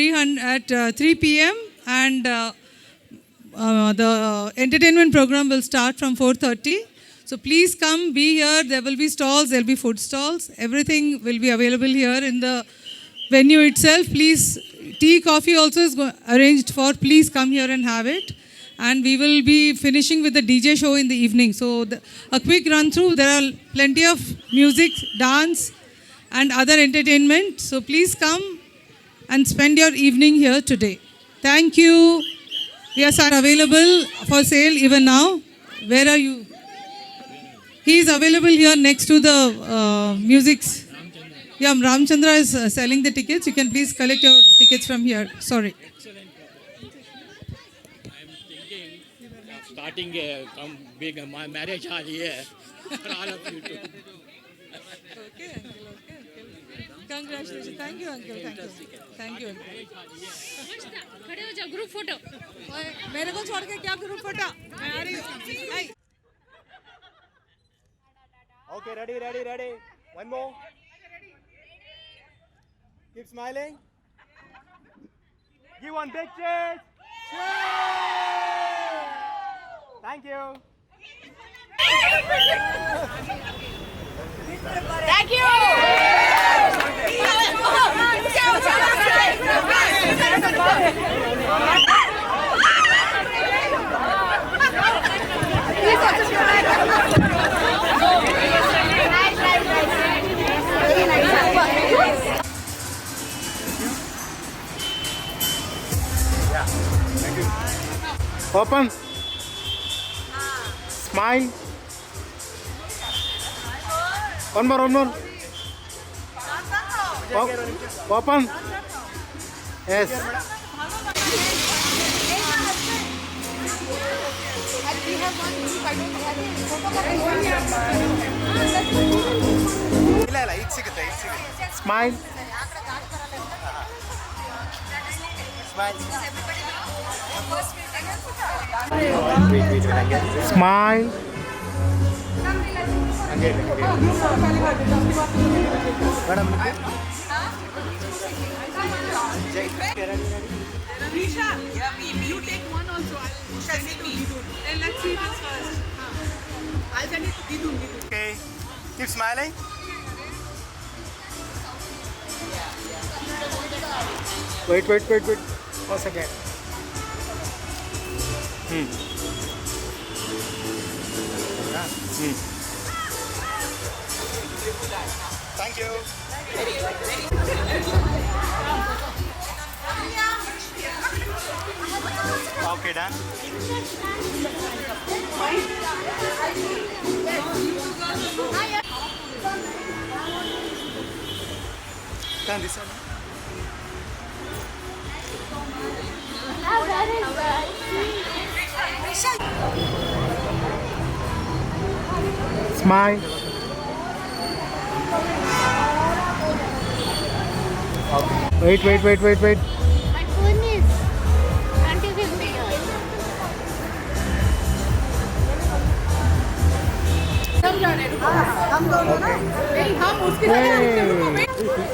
Speaker 18: 3 p.m. and the entertainment program will start from 4:30. So please come, be here. There will be stalls, there will be food stalls. Everything will be available here in the venue itself. Please, tea, coffee also is arranged for. Please come here and have it. And we will be finishing with the DJ show in the evening. So a quick run through. There are plenty of music, dance and other entertainment. So please come and spend your evening here today. Thank you. We are available for sale even now. Where are you? He is available here next to the musics. Yeah, Ramchandra is selling the tickets. You can please collect your tickets from here. Sorry.
Speaker 11: Starting a big marriage hall here for all of you too.
Speaker 18: Okay, uncle. Okay. Congratulations. Thank you, uncle. Thank you. Thank you, uncle. खड़े हो जाओ group photo मेरे को छोड़ के क्या group photo मैं आ रही हूँ
Speaker 19: Okay, ready. One more. Keep smiling. Give one big cheers. Cheers! Thank you.
Speaker 17: Thank you.
Speaker 19: Open. Smile. One more. Open. Yes. Smile. Smile. Madam.
Speaker 18: Risha, you take one also. I'll send it to Vidun. Let's see this first. I'll send it to Vidun.
Speaker 19: Okay. Keep smiling. Wait. 1 second. Thank you. Okay, done. Turn this one. Smile. Wait.
Speaker 18: हम दोनों ना नहीं हम उसके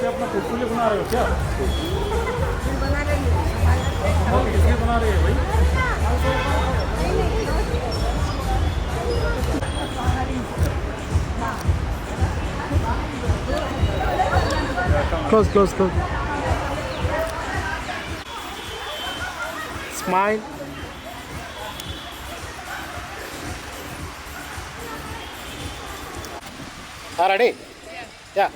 Speaker 19: अपना पुष्पुली बना रहे हो क्या? बना रही है। किसकी बना रही है भाई? Close. Smile. Ready? Yeah.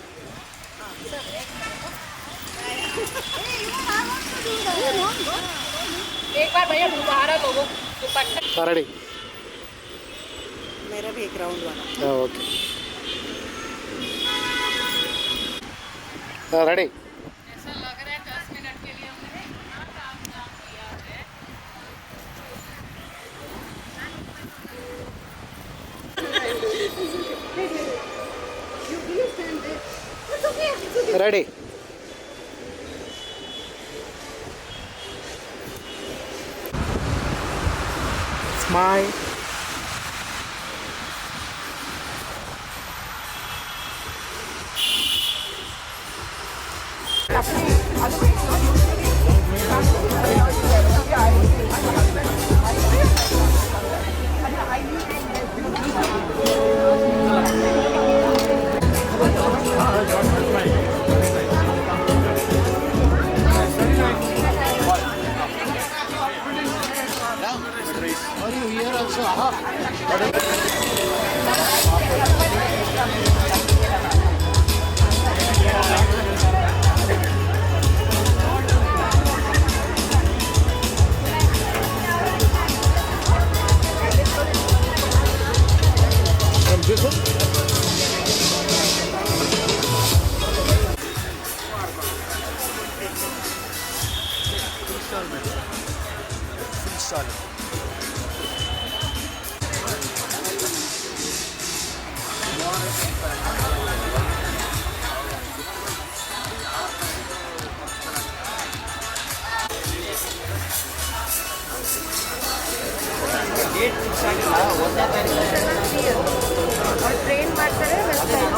Speaker 18: एक बार भैया दोबारा तो वो दुपट्टा
Speaker 19: Ready?
Speaker 20: मेरा भी एक राउंड वाला।
Speaker 19: Okay. Ready?
Speaker 18: ऐसा लग रहा है 10 मिनट के लिए हमने इतना काम किया है।
Speaker 19: Ready? Smile.
Speaker 20: ಟ್ರೈನ್ ಮಾಡ್ತಾರೆ
Speaker 19: ರೆಸ್ಟೋರೆಂಟ್